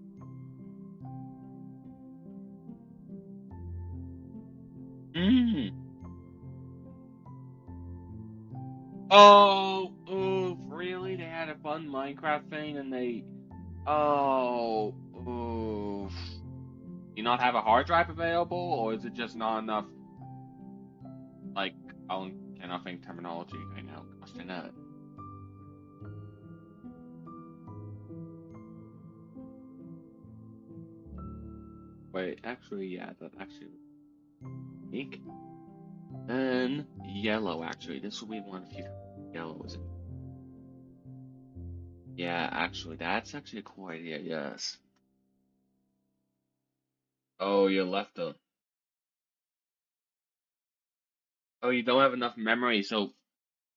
Mmm. Oh, really? They had a fun Minecraft thing and they. Oh. Do you not have a hard drive available, or is it just not enough? Like, I cannot think terminology right now. Question that. Wait, actually, yeah, that actually pink and yellow. Actually, this will be one of you. Yellow is it? Yeah, actually, that's actually a cool idea. Yes. Oh, you left the. Oh, you don't have enough memory. So,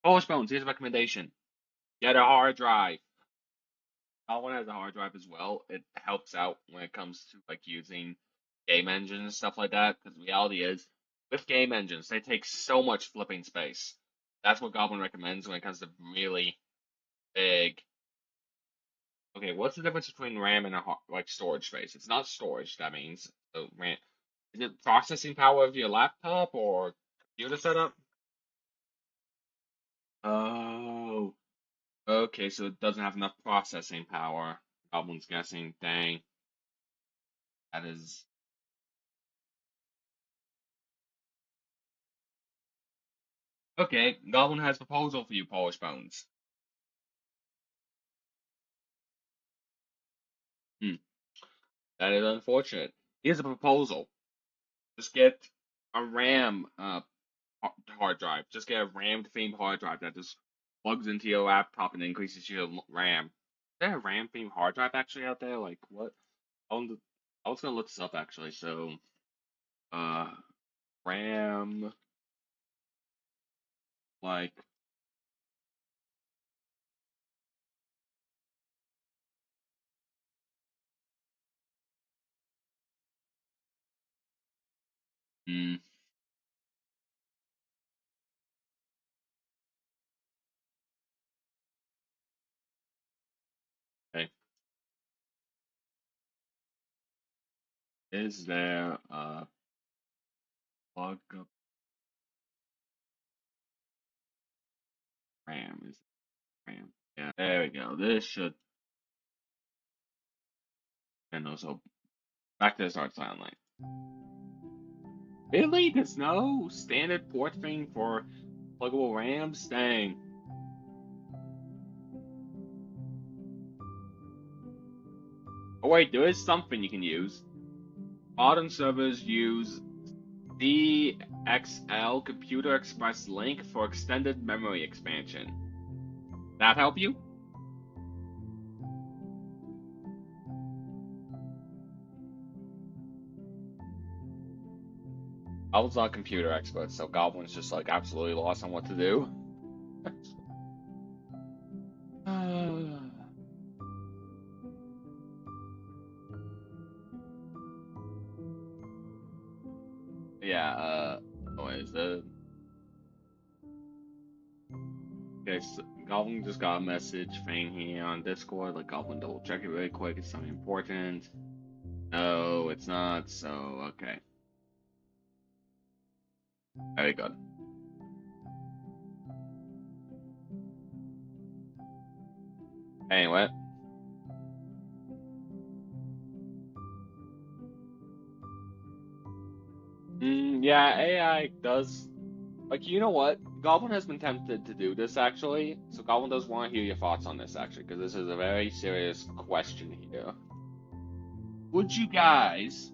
Polish Bones, here's a recommendation: get a hard drive. One has a hard drive as well. It helps out when it comes to like using game engines and stuff like that. Because the reality is, with game engines, they take so much flipping space. That's what Goblin recommends when it comes to really big. Okay, what's the difference between RAM and like storage space? It's not storage. That means so RAM. Is it processing power of your laptop or computer setup? Oh, okay. So it doesn't have enough processing power. Goblin's guessing. Dang, that is. Okay, Goblin has a proposal for you, Polish Bones. Hmm, that is unfortunate. Here's a proposal. Just get a RAM hard drive. Just get a RAM themed hard drive that just plugs into your laptop and increases your RAM. Is there a RAM themed hard drive actually out there? Like what? I was gonna look this up actually. So, uh, RAM like hmm, okay. Is there a plug up RAM? Is RAM? Yeah, there we go. This should. And also back to the start timeline. Really? There's no standard port thing for pluggable RAMs? Dang. Oh wait, there is something you can use. Modern servers use CXL Computer Express Link for extended memory expansion. That help you? I was not a computer expert, so Goblin's just like absolutely lost on what to do. Yeah, oh, is the okay, so Goblin just got a message thing here on Discord. Like Goblin double check it really quick. It's something important. No, it's not. So okay, very good. Anyway, Yeah, AI does. Like, you know what? Goblin has been tempted to do this actually, so Goblin does want to hear your thoughts on this actually, because this is a very serious question here. Would you guys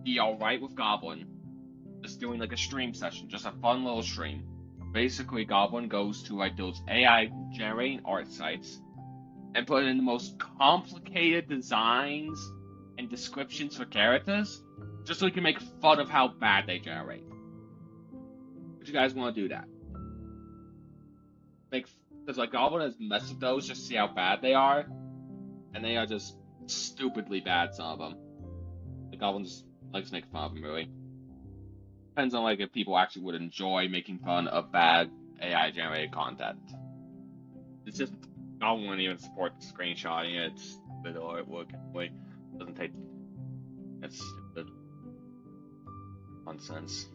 be alright with Goblin just doing like a stream session, just a fun little stream? Basically, Goblin goes to like those AI generating art sites and put in the most complicated designs and descriptions for characters, just so he can make fun of how bad they generate. Would you guys want to do that? Make because like Goblin has messed with those just to see how bad they are, and they are just stupidly bad. Some of them. The Goblin just likes making fun of them. Really depends on like if people actually would enjoy making fun of bad AI generated content. It's just Goblin wouldn't even support screenshotting it. It's stupid artwork anyway. Doesn't take. It's stupid nonsense.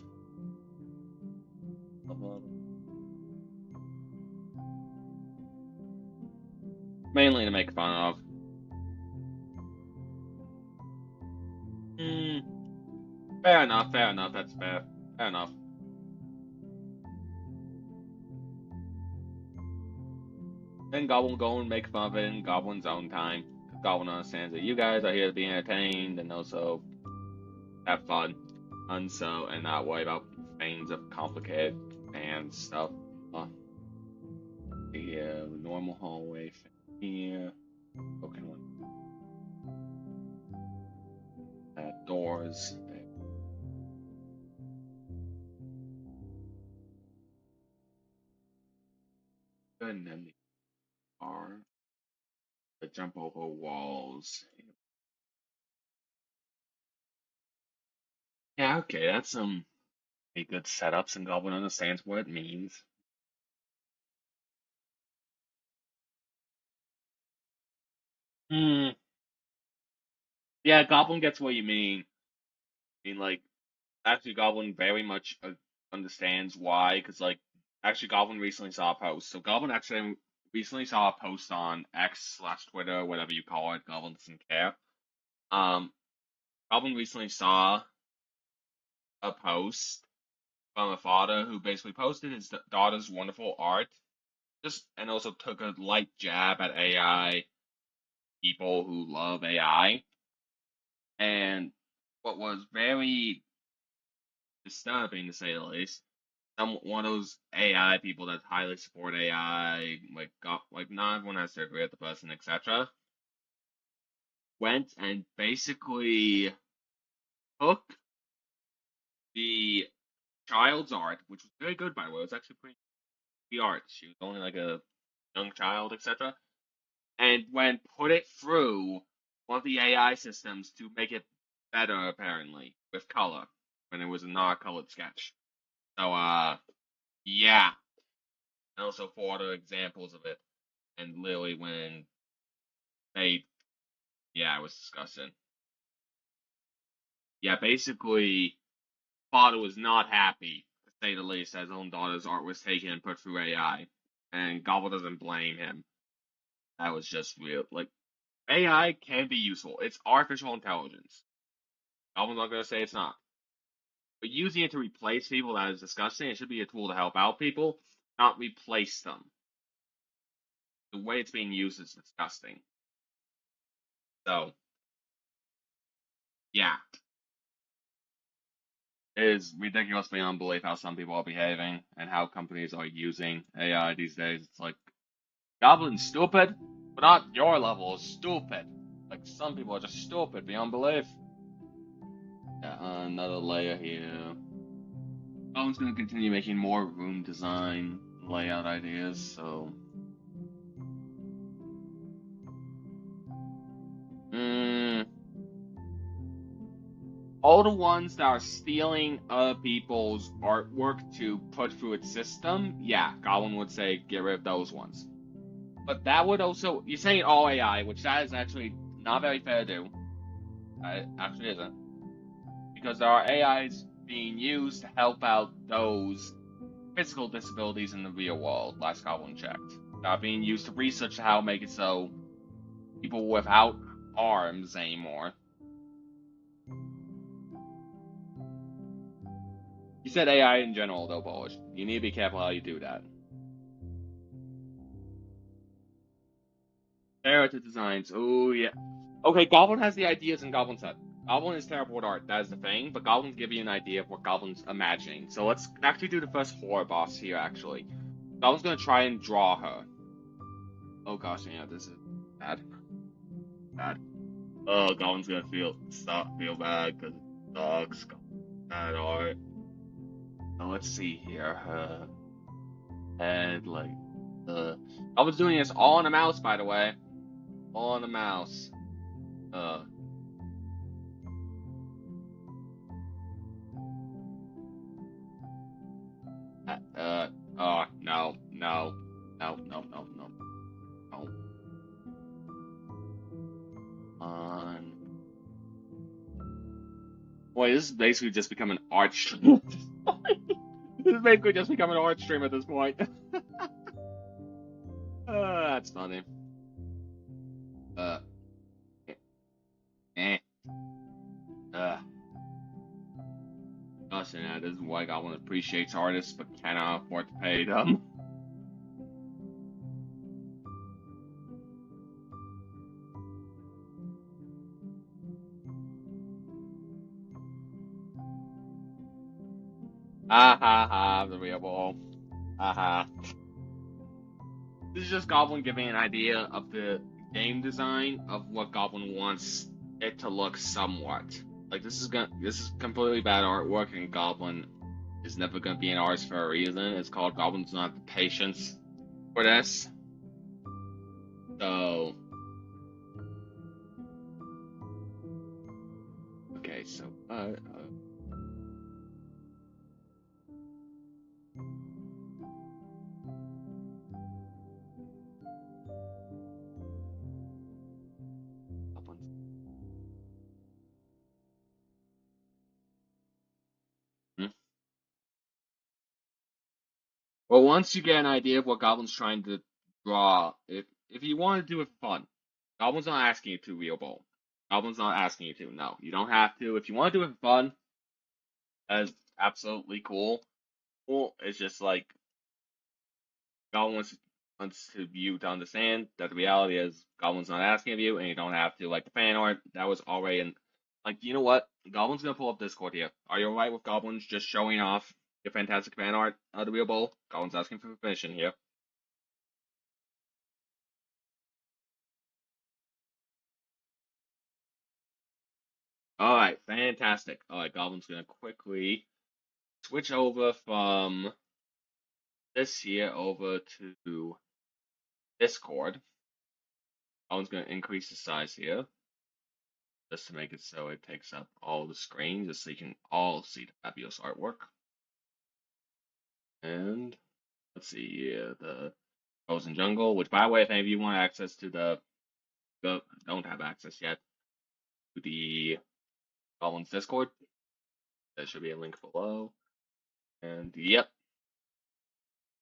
Mainly to make fun of. Hmm. Fair enough. Fair enough. That's fair. Fair enough. Then Goblin will go and make fun of it in Goblin's own time. Goblin understands that you guys are here to be entertained and also have fun. And not worry about things of complicated and stuff. The normal hallway here. Broken one. Doors. And then the car. The jump over walls. Yeah, okay, that's some pretty good setups, and Goblin understands what it means. Hmm. Yeah, Goblin gets what you mean. I mean, like, actually, Goblin very much understands why, because, like, actually, Goblin recently saw a post. So, Goblin actually recently saw a post on X/Twitter, whatever you call it. Goblin doesn't care. Um, Goblin recently saw a post from a father who basically posted his daughter's wonderful art, just and also took a light jab at AI people who love AI. And what was very disturbing, to say the least, one of those AI people that highly support AI, like not everyone has to agree with the person, etc., went and basically took the child's art, which was very good by the way. It was actually pretty good art. She was only like a young child, etc., and went put it through one of the AI systems to make it better, apparently, with color when it was a not colored sketch. So, yeah, and also four other examples of it. And literally, when they, yeah, it was disgusting. Yeah, basically, father was not happy, to say the least, as his own daughter's art was taken and put through AI. And Gobble doesn't blame him. That was just real. Like, AI can be useful. It's artificial intelligence. Gobble's not gonna say it's not. But using it to replace people, that is disgusting. It should be a tool to help out people, not replace them. The way it's being used is disgusting. So, yeah. It is ridiculous beyond belief how some people are behaving and how companies are using AI these days. It's like, Goblin's stupid, but not your level of stupid. Like, some people are just stupid beyond belief. Yeah, another layer here. Goblin's gonna continue making more room design layout ideas, so. Mm, all the ones that are stealing other people's artwork to put through its system, yeah, Goblin would say get rid of those ones. But that would also, you're saying all AI, which that is actually not very fair to do. It actually isn't. Because there are AIs being used to help out those physical disabilities in the real world, last Goblin checked. That are being used to research how to make it so people without arms anymore You said AI in general, though, Polish. You need to be careful how you do that. Character designs. Oh, yeah. Okay, Goblin has the ideas in Goblin set. Goblin is terrible with art, that is the thing, but Goblins give you an idea of what Goblin's imagining. So let's actually do the first horror boss here, actually. Goblin's gonna try and draw her. Oh gosh, yeah, this is bad. Bad. Oh, Goblin's gonna feel bad because it sucks. Bad art. Now let's see here. Head, like, I was doing this all on a mouse, by the way. All on a mouse. Uh, oh, no, no, no, no, no, no, no. On. Boy, this is basically just become an art stream. This is basically just become an art stream at this point. That's funny. Uh, eh, uh. Gosh, yeah, this is why Goblin appreciates artists but cannot afford to pay them. Ha ha ha, the real ball. Ha ha. This is just Goblin giving an idea of the game design of what Goblin wants it to look somewhat. Like this is completely bad artwork, and Goblin is never gonna be an artist for a reason. It's called Goblin's not the patience for this. So okay, so Goblin's hmm? Well, once you get an idea of what Goblin's trying to draw, if you want to do it fun, Goblin's not asking you to, real ball. Goblin's not asking you to. No, you don't have to. If you want to do it for fun, that's absolutely cool. Cool. It's just like Goblin wants to you to understand that the reality is Goblin's not asking of you, and you don't have to. Like the fan art, that was already in. Like, you know what? Goblin's gonna pull up Discord here. Are you alright with Goblins just showing off your fantastic fan art of the real bowl? Goblin's asking for permission here. Alright, fantastic. Alright, Goblin's gonna quickly switch over from this here over to Discord. Goblin's gonna increase the size here, just to make it so it takes up all the screen, just so you can all see the fabulous artwork. And let's see, the Frozen Jungle, which, by the way, if any of you want access to don't have access yet to the Goblin's Discord, there should be a link below. And yep,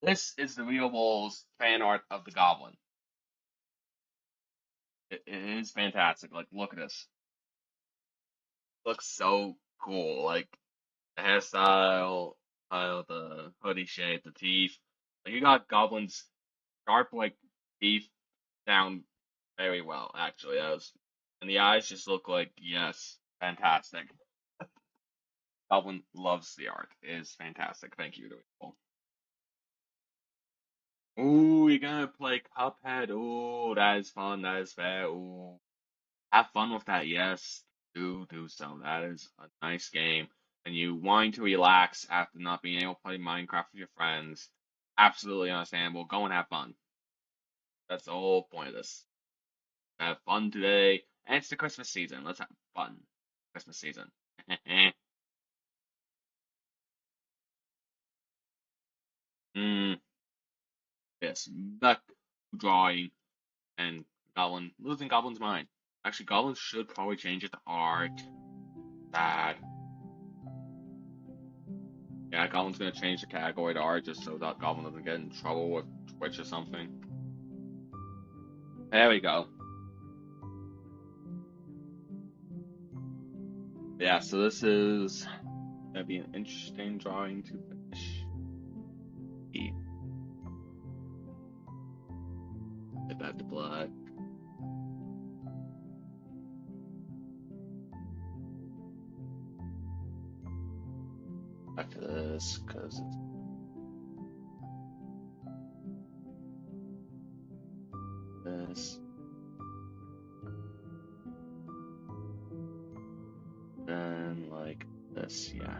this is the Real Bulls fan art of the Goblin. It is fantastic. Like, look at this. Looks so cool. Like, the hairstyle, the hoodie shape, the teeth. Like, you got Goblin's sharp, like, teeth down very well, actually. And the eyes just look like, yes, fantastic. Goblin loves the art. It is fantastic. Thank you to people. Ooh, you're gonna play Cuphead. Ooh, that is fun. That is fair. Ooh, have fun with that. Yes, do so. That is a nice game. And you wanting to relax after not being able to play Minecraft with your friends. Absolutely understandable. Go and have fun. That's the whole point of this. Have fun today. And it's the Christmas season. Let's have fun. Christmas season. mm, yes, back to drawing and Goblin losing Goblin's mind. Actually, Goblin should probably change it to art. Bad. Yeah, Goblin's gonna change the category to art just so that Goblin doesn't get in trouble with Twitch or something. There we go. Yeah, so this is That'd be an interesting drawing to finish. Back to black. Back to this, because it's this. Then, like, this, yeah.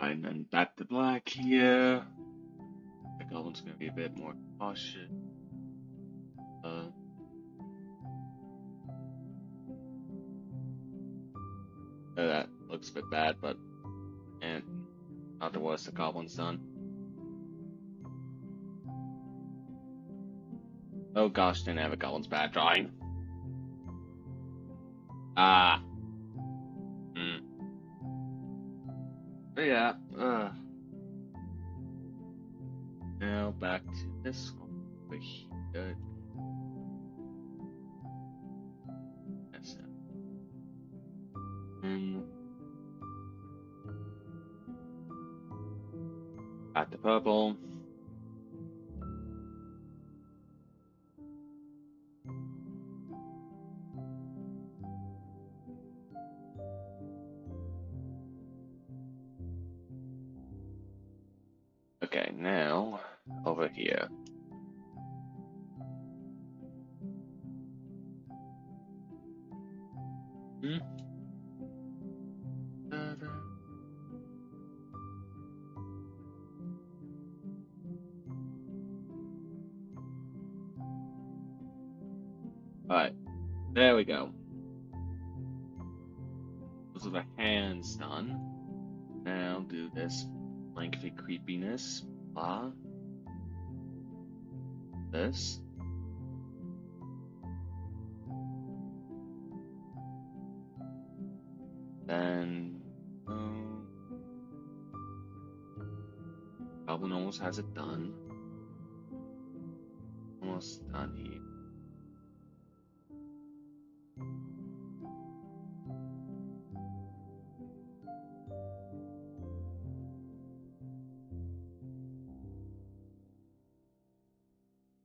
And then back to black here. The goblin's gonna be a bit more cautious. That looks a bit bad, but and not the worst the goblin's done. Oh gosh, didn't have a goblin's bad drawing. Ah. But yeah, now back to this one over here. That's it. And back to purple. Okay, now over here. Hmm? Alright, there we go. Those are the hands done. Now do this lengthy creepiness. Blah. This. Then, Goblin almost has it done. Almost done here.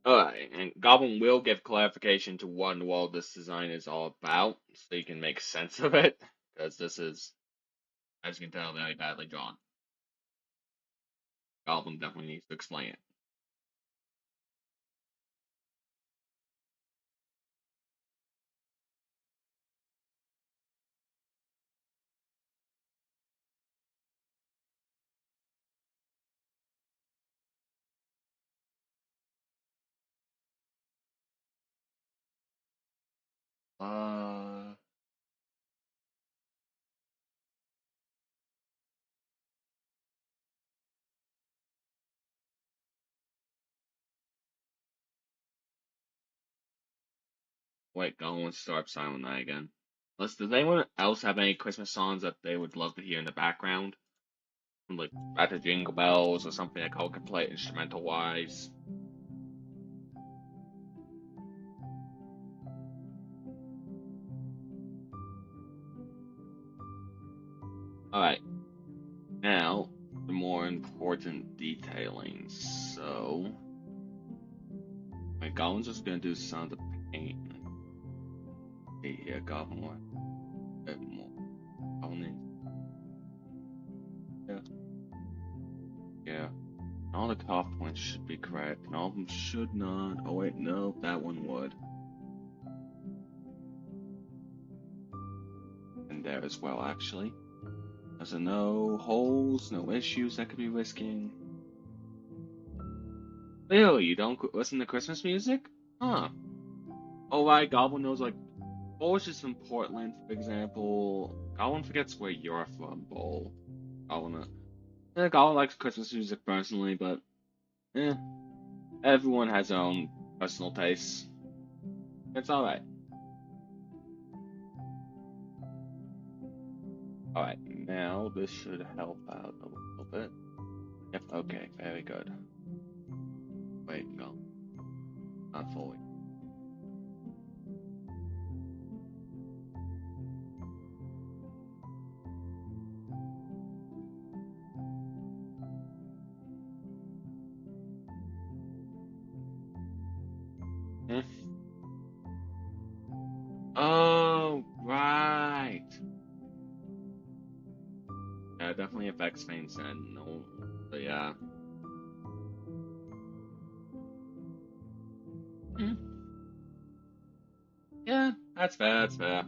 Alright, and Goblin will give clarification to what in the world this design is all about, so you can make sense of it, because this is, as you can tell, very badly drawn. Goblin definitely needs to explain it. Uh, Wait, Goblin wants to start Silent Night again. Does anyone else have any Christmas songs that they would love to hear in the background? Like, back to Jingle Bells or something that I could play instrumental wise? Alright, now, the more important detailings. So, my Goblin's just gonna do Sound of Pain. Yeah, Goblin more. Bit more. Goblin. Yeah. Yeah. All the cutoff points should be correct, and all of them should not. Oh wait, no, that one would. And there as well, actually. There's no holes, no issues that could be risking. Ew, you don't listen to Christmas music? Huh. Oh right, Goblin knows like Polish is from Portland, for example. Goblin forgets where you're from, Bowl. Goblin, Goblin likes Christmas music personally, but eh, everyone has their own personal tastes. It's alright. Alright, now this should help out a little bit. Yep, okay, very good. Wait, no, not fully. Hmm? Oh, right. Yeah, it definitely affects things then. No, but yeah. Hmm. Yeah, that's fair, that's fair.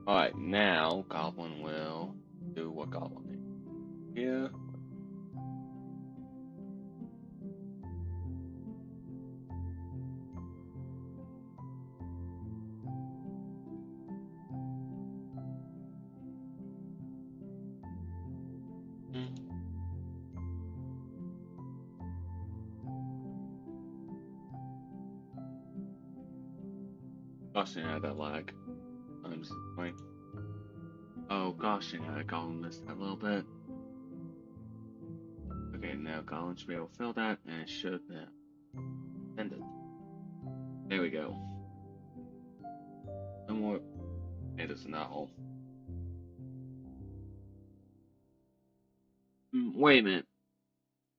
Alright, now Goblin will do what Goblin did. Here. Hmm. Gosh, yeah, that lag. I'm just disappointed. Oh gosh, yeah, Goblin missed that a little bit. Okay, now Goblin should be able to fill that, and it should now end it. There we go. No more potatoes in that hole. Wait a minute.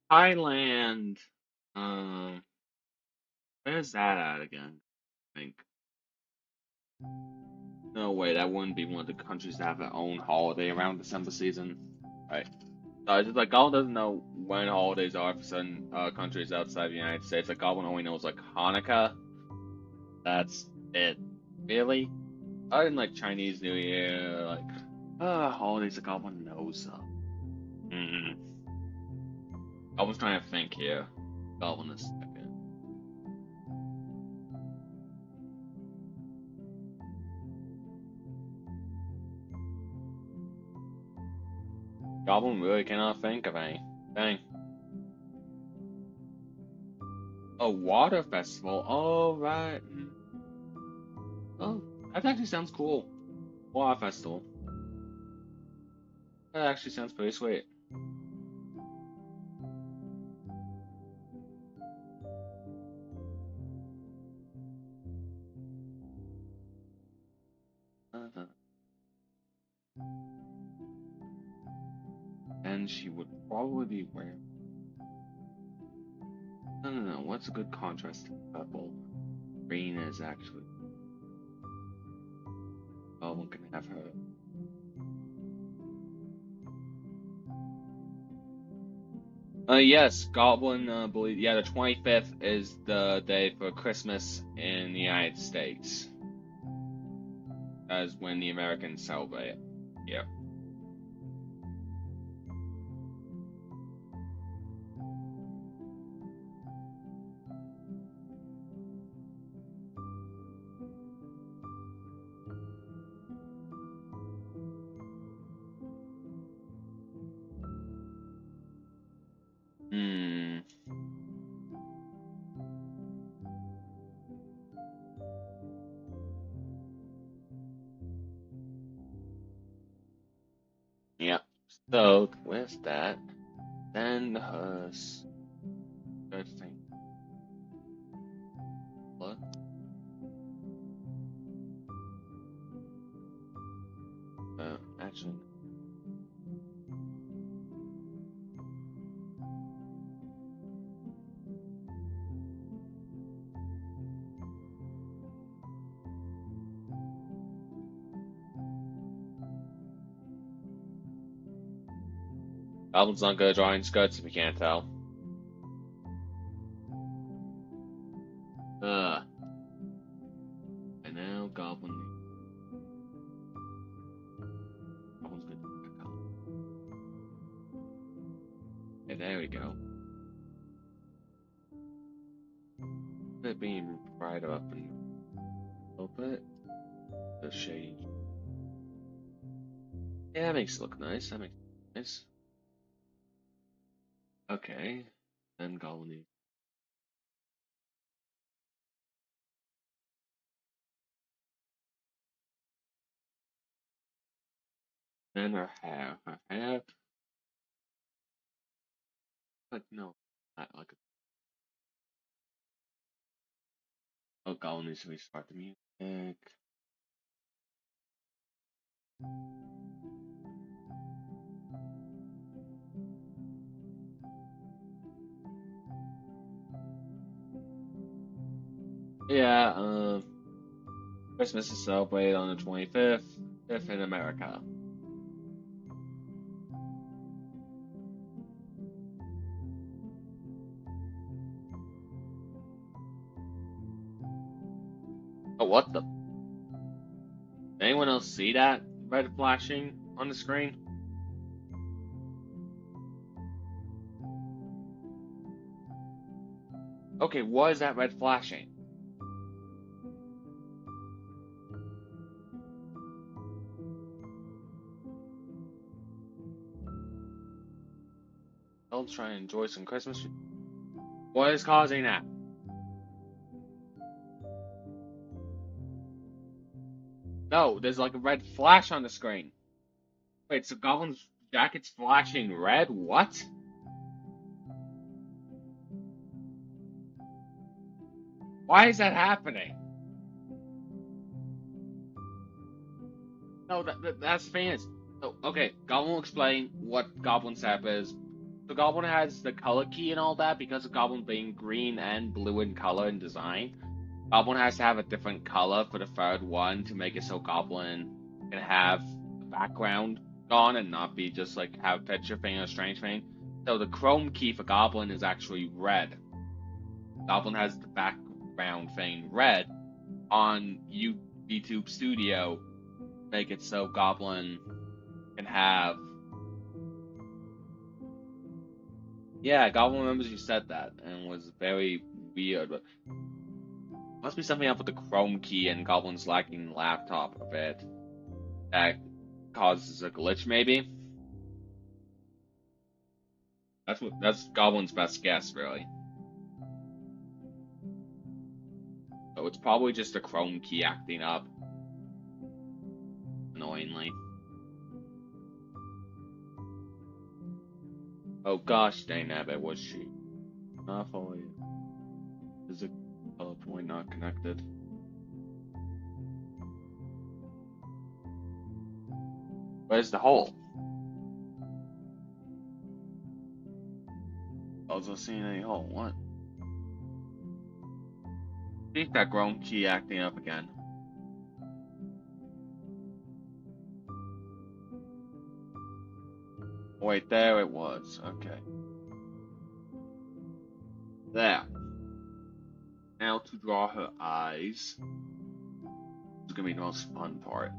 Thailand. Um, where's that at again? I think. No way, that wouldn't be one of the countries that have their own holiday around December season. Right. It's just like Goblin doesn't know when holidays are for certain countries outside the United States. Like Goblin only knows like Hanukkah. That's it. Really? Other than like Chinese New Year, like holidays that Goblin knows of. Mm-mm. I was trying to think here. Goblin a second. Goblin really cannot think of any. Dang. A water festival. Oh right. Oh, that actually sounds cool. Water festival. That actually sounds pretty sweet. Uh, and she would probably be wearing. No. What's a good contrast to purple? Green is actually. Goblin can have her. Yes, Goblin. Believe. Yeah, the 25th is the day for Christmas in the United States. As when the Americans celebrate it. Yeah. Hmm. Yeah. So with that, then good thing. What? Actually, Goblin's not good at drawing skirts if you can't tell. Uh, and now Goblin's good. Okay, there we go. It being right up and a little bit. The shade. Yeah, that makes it look nice. That makes it nice. Okay. Then goblin. Then her hair. Her hair. Like no. Not like. Oh, goblin needs to restart the music. Yeah. Christmas is celebrated on the 25th. 5th in America. Oh, what the? Anyone else see that red flashing on the screen? Okay, what is that red flashing? I'll try and enjoy some Christmas. What is causing that? No, there's like a red flash on the screen. Wait, so Goblin's jacket's flashing red? What? Why is that happening? No, that's famous. So, okay, Goblin will explain what Goblin Sap is. So Goblin has the color key and all that because of Goblin being green and blue in color and design. Goblin has to have a different color for the third one to make it so Goblin can have the background gone and not be just like have picture thing or strange thing. So the chrome key for Goblin is actually red. Goblin has the background thing red on YouTube Studio, make it so Goblin can have. Yeah, Goblin remembers you said that and was very weird, but must be something up with the Chrome key and Goblin's lacking laptop a bit that causes a glitch, maybe. That's Goblin's best guess, really. So it's probably just the Chrome key acting up annoyingly. Oh gosh dang nabbit, was she? Not fully. Is the color point not connected? Where's the hole? I wasn't seeing any hole. What? See that Chrome key acting up again. Wait, there it was. Okay. There. Now to draw her eyes. This is gonna be the most fun part.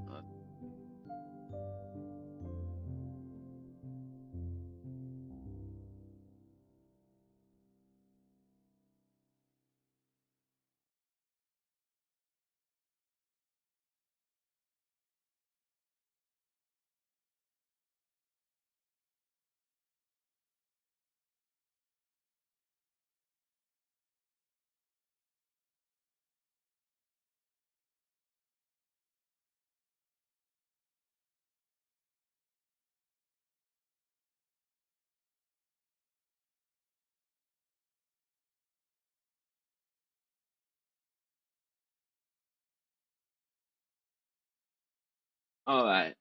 Alright.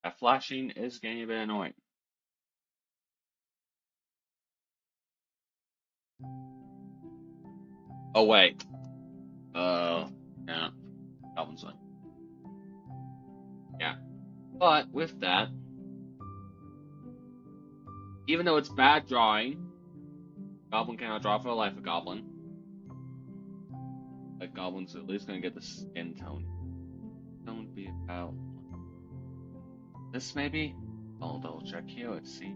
That flashing is getting a bit annoying. Oh wait. Yeah. Goblin's one. Yeah. But with that, even though it's bad drawing, Goblin cannot draw for the life of Goblin. Like Goblin's at least gonna get the skin tone. Don't be about this maybe? I'll double check here, let's see.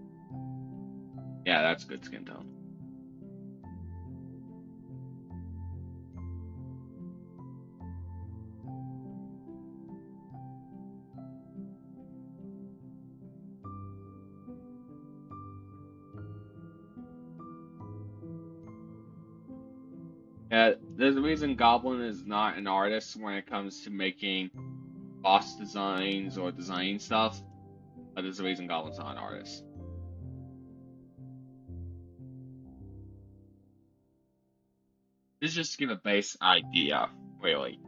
Yeah, that's good skin tone. Yeah, there's a reason Goblin is not an artist when it comes to making boss designs or designing stuff. But there's a reason Goblin's not an artist. This is just to give a base idea, really.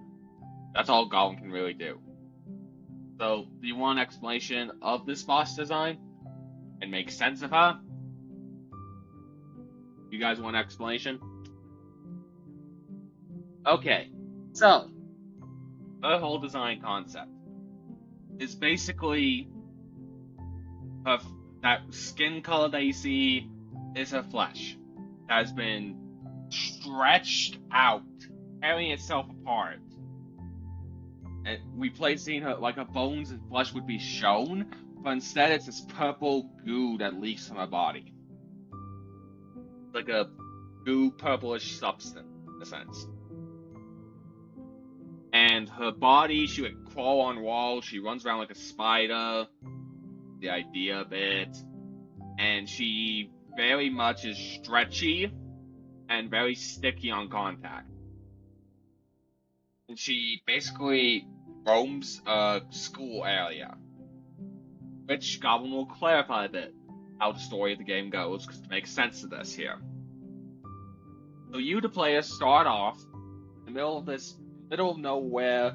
That's all Goblin can really do. So, do you want an explanation of this boss design and make sense of her? You guys want an explanation? Okay, so her whole design concept is basically her that skin color that you see is her flesh that has been stretched out, tearing itself apart. And we played seeing her like her bones and flesh would be shown, but instead it's this purple goo that leaks from her body, like a goo purplish substance in a sense. And her body, she would crawl on walls. She runs around like a spider. The idea of it, and she very much is stretchy and very sticky on contact. And she basically roams a school area, which Goblin will clarify a bit how the story of the game goes, because it makes sense to this here. So you, the player, start off in the middle of this middle of nowhere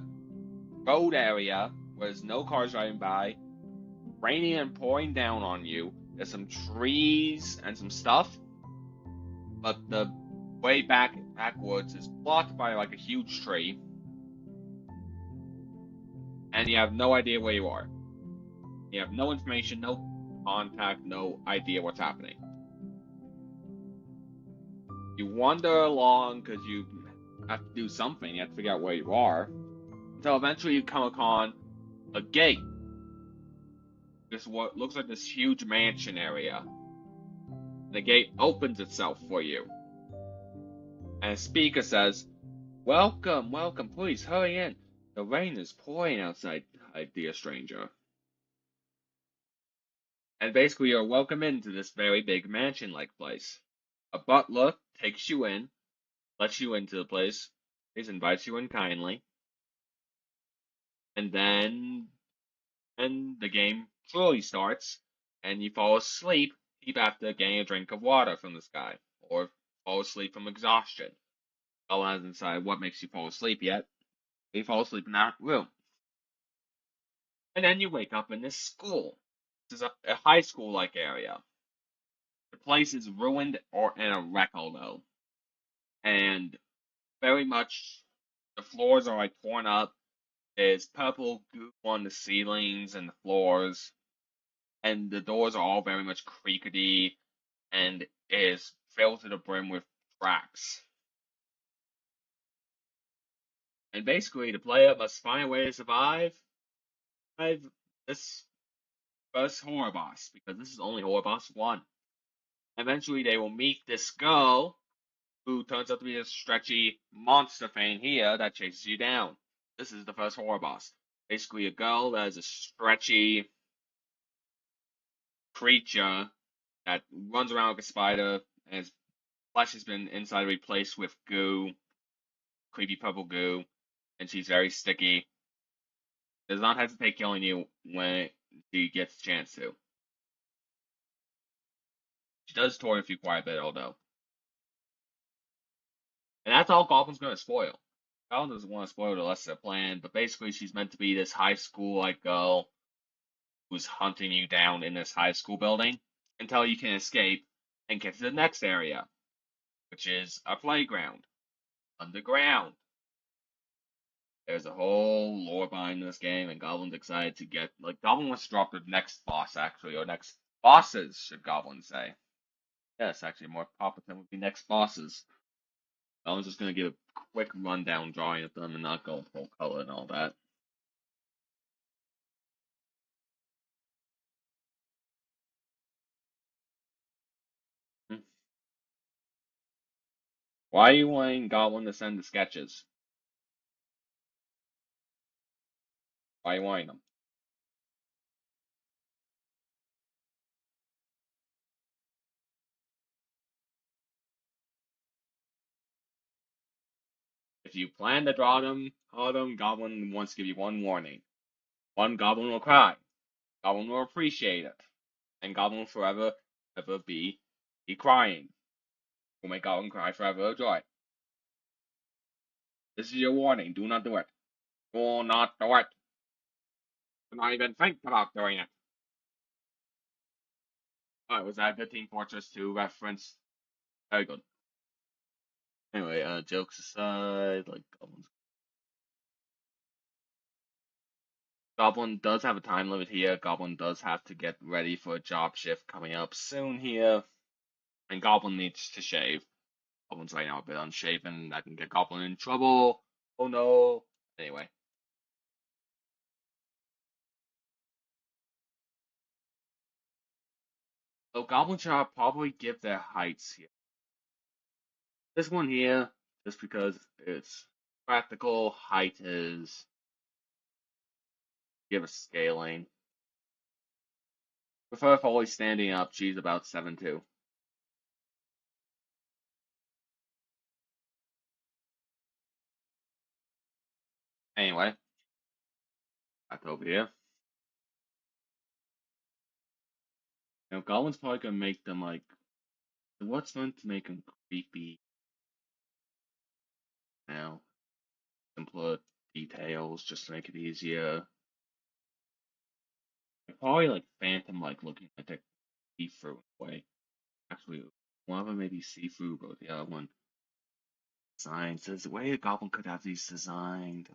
road area where there's no cars driving by, raining and pouring down on you. There's some trees and some stuff, but the way backwards is blocked by like a huge tree, and you have no idea where you are. You have no information, no contact, no idea what's happening. You wander along because you have to do something. You have to figure out where you are until eventually you come upon a gate. This what looks like this huge mansion area. The gate opens itself for you, and a speaker says, "Welcome, welcome. Please hurry in. The rain is pouring outside, dear stranger." And basically, you're welcome into this very big mansion-like place. A butler takes you in, lets you into the place, he invites you in kindly, and then and the game truly starts, and you fall asleep deep after getting a drink of water from this guy, or fall asleep from exhaustion. No one hasn't decided what makes you fall asleep yet. You fall asleep in that room. And then you wake up in this school. This is a high school-like area. The place is ruined or in a wreck, although. And very much the floors are like torn up. There's purple goo on the ceilings and the floors, and the doors are all very much creaky and is filled to the brim with cracks. And basically, the player must find a way to survive this first horror boss, because this is only horror boss one. Eventually, they will meet this girl who turns out to be a stretchy monster thing here that chases you down. This is the first horror boss. Basically, a girl that is a stretchy creature that runs around like a spider, and his flesh has been inside replaced with goo, creepy purple goo, and she's very sticky. Does not hesitate killing you when she gets a chance to. She does torture you quite a bit, although. And that's all Goblin's going to spoil. Goblin doesn't want to spoil the rest of the plan, but basically she's meant to be this high school like girl who's hunting you down in this high school building until you can escape and get to the next area, which is a playground underground. There's a whole lore behind this game, and Goblin's excited to get Goblin wants to drop the next boss actually, or next bosses, should Goblin say. Yes, actually, more competent would be next bosses. Goblin's just gonna give a quick rundown drawing of them and not go full color and all that. Hmm. Why are you wanting Goblin to send the sketches? Why are you wanting them? If you plan to draw them, Goblin wants to give you one warning. One, Goblin will cry. Goblin will appreciate it. And Goblin will forever, ever be crying. Will make Goblin cry forever of joy. This is your warning. Do not do it. Do not do it. Do not even think about doing it. Alright, was that a good Team Fortress 2 reference? Very good. Anyway, jokes aside, like Goblin does have a time limit here. Goblin does have to get ready for a job shift coming up soon here. And Goblin needs to shave. Goblin's right now a bit unshaven. That can get Goblin in trouble. Oh no. Anyway. So Goblin should probably give their heights here. This one here, just because it's practical, height is give a scaling. With her fully standing up, she's about 7'2". Anyway, back over here. Now, Goblin's probably gonna make them like, what's meant to make them creepy now? Simpler details just to make it easier. Probably like Phantom, like looking like a see-through in a way. Actually, one of them maybe see-through, but the other one designed. Says the way a Goblin could have these designed.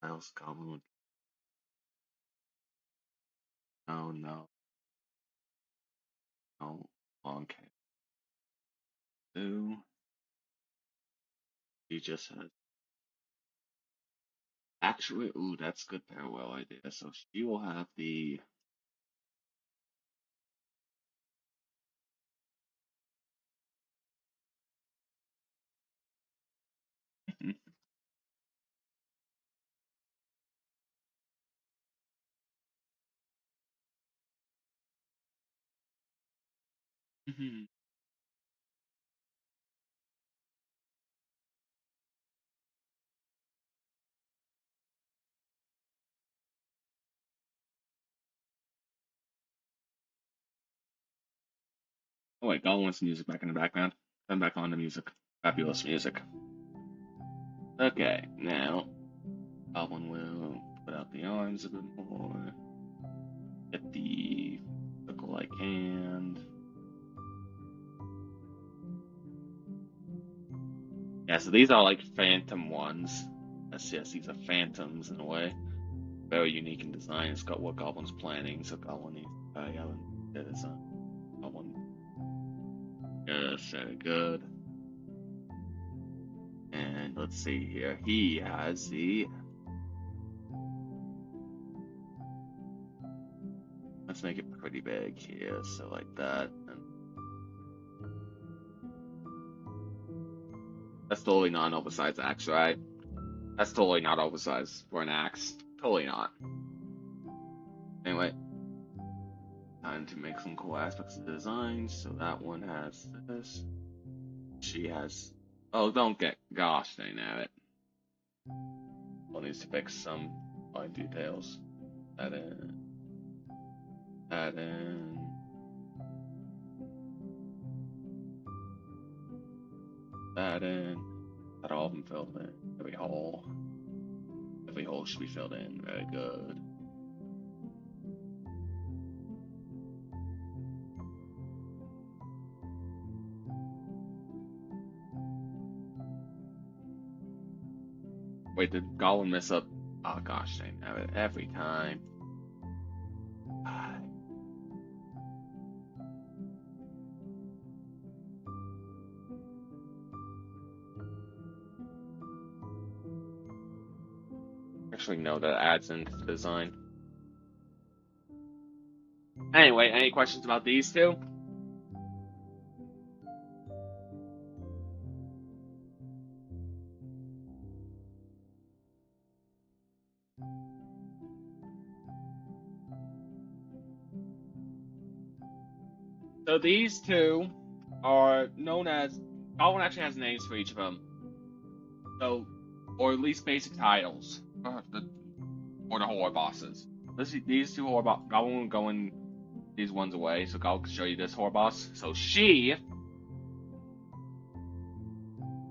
What else Goblin would? Oh no, no, long cape. Two. He just has. Actually, ooh, that's good parallel idea. So she will have the. Oh wait, Goblin wants music back in the background. Turn back on the music. Fabulous music. Okay, now Goblin will put out the arms a bit more. Get the circle-like hand. Yeah, so these are like phantom ones. Yes, these are phantoms in a way. Very unique in design. It's got what Goblin's planning, so Goblin needs to try out and get his Goblin. Yes, very good. And let's see here. He has the. Let's make it pretty big here, so like that. And that's totally not an oversized axe, right? That's totally not oversized for an axe. Totally not. Anyway, time to make some cool aspects of the design. So that one has this. She has. Oh, don't get. Gosh dang it. One needs to fix some fine details. That in. That in. That in. That all of them filled in. Every hole. Every hole should be filled in. Very good. Wait, did Goblin mess up? Oh gosh dang it. Every time. Actually, no, that adds into the design. Anyway, any questions about these two? So these two are known as. Goblin actually has names for each of them. So, or at least basic titles for the horror bosses. These two Goblin will go in these ones away, so Goblin can show you this horror boss. So she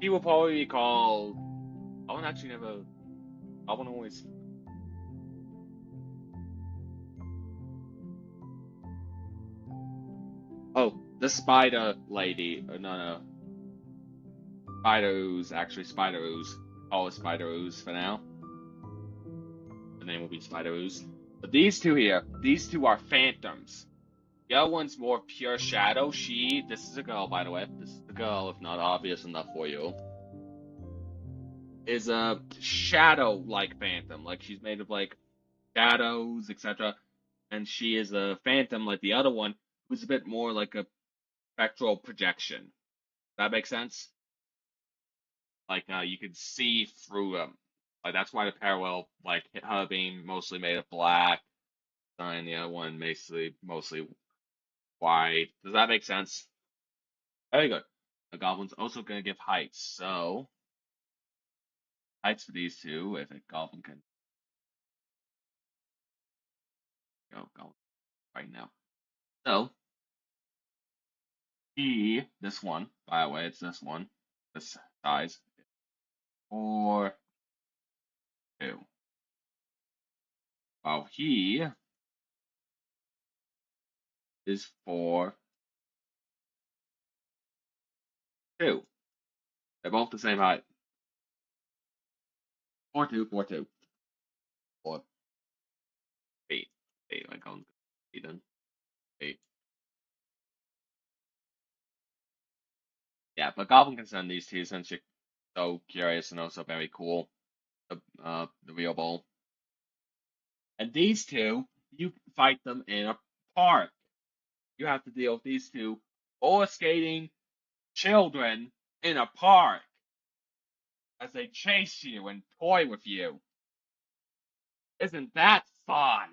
will probably be called. Goblin actually never. Goblin always. Oh, the spider lady. No. Spider ooze. Actually, spider ooze. Call it spider ooze for now. The name will be spider ooze. But these two here, these two are phantoms. The other one's more pure shadow. This is a girl, by the way. This is a girl, if not obvious enough for you. Is a shadow-like phantom. Like she's made of like shadows, etc. And she is a phantom like the other one, who's a bit more like a spectral projection. That makes sense? Like you can see through them. Like that's why the parallel, like her being mostly made of black, and the other one mostly white. Does that make sense? Very good. The goblin's also gonna give heights, so heights for these two, if a goblin can go right now. So this one, by the way, it's this one, this size, 4, 2. While he is 4, 2. They're both the same height. 4, 2, 4, 2. 4, 8. 8, like on 8 then. 8. Yeah, but Goblin can send these to you since you're so curious and also very cool. The real bowl. And these two, you fight them in a park. You have to deal with these two roller skating children in a park as they chase you and toy with you. Isn't that fun?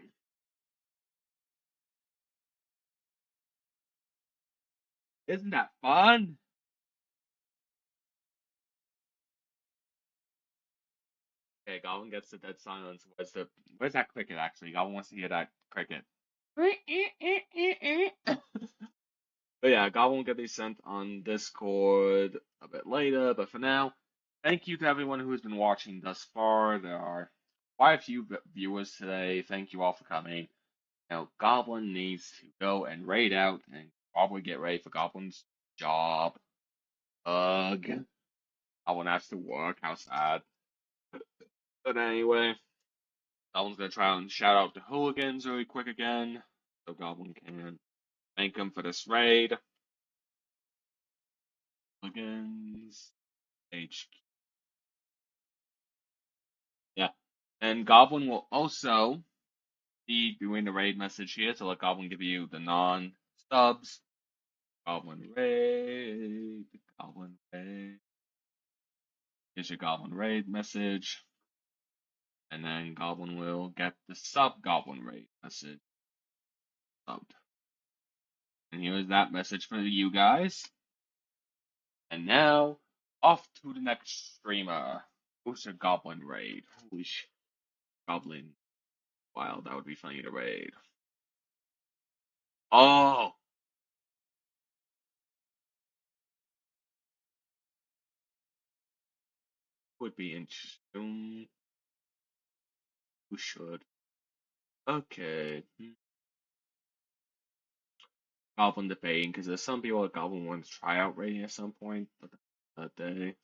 Isn't that fun? Okay, Goblin gets the dead silence. Where's that cricket actually? Goblin wants to hear that cricket. But yeah, Goblin will get these sent on Discord a bit later. But for now, thank you to everyone who has been watching thus far. There are quite a few viewers today. Thank you all for coming. Now, Goblin needs to go and raid out and probably get ready for Goblin's job. Ugh. Goblin has to work. How sad. But anyway, Goblin's gonna try and shout out the hooligans really quick again, so Goblin can thank them for this raid. Hooligans. HQ. Yeah. And Goblin will also be doing the raid message here to let Goblin give you the non-stubs. Goblin raid. Goblin raid. Here's your Goblin raid message. And then Goblin will get the sub-Goblin raid message. Subbed. And here's that message for you guys. And now, off to the next streamer. Who's a Goblin raid? Holy sh... Goblin. Wow, that would be funny to raid. Oh! Would be interesting. Who should? Okay. Goblin debating, because there's some people that Goblin wants to try out raiding at some point, but that day.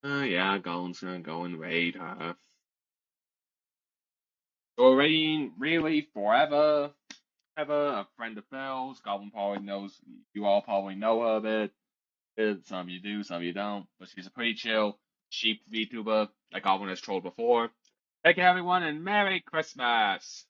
Yeah, Goblin's gonna go and raid her. So raiding really forever, ever a friend of Bill's. Goblin probably knows, you all probably know her a bit. Some you do, some you don't, but she's a pretty chill sheep VTuber that Goblin has trolled before. Take care, everyone, and Merry Christmas!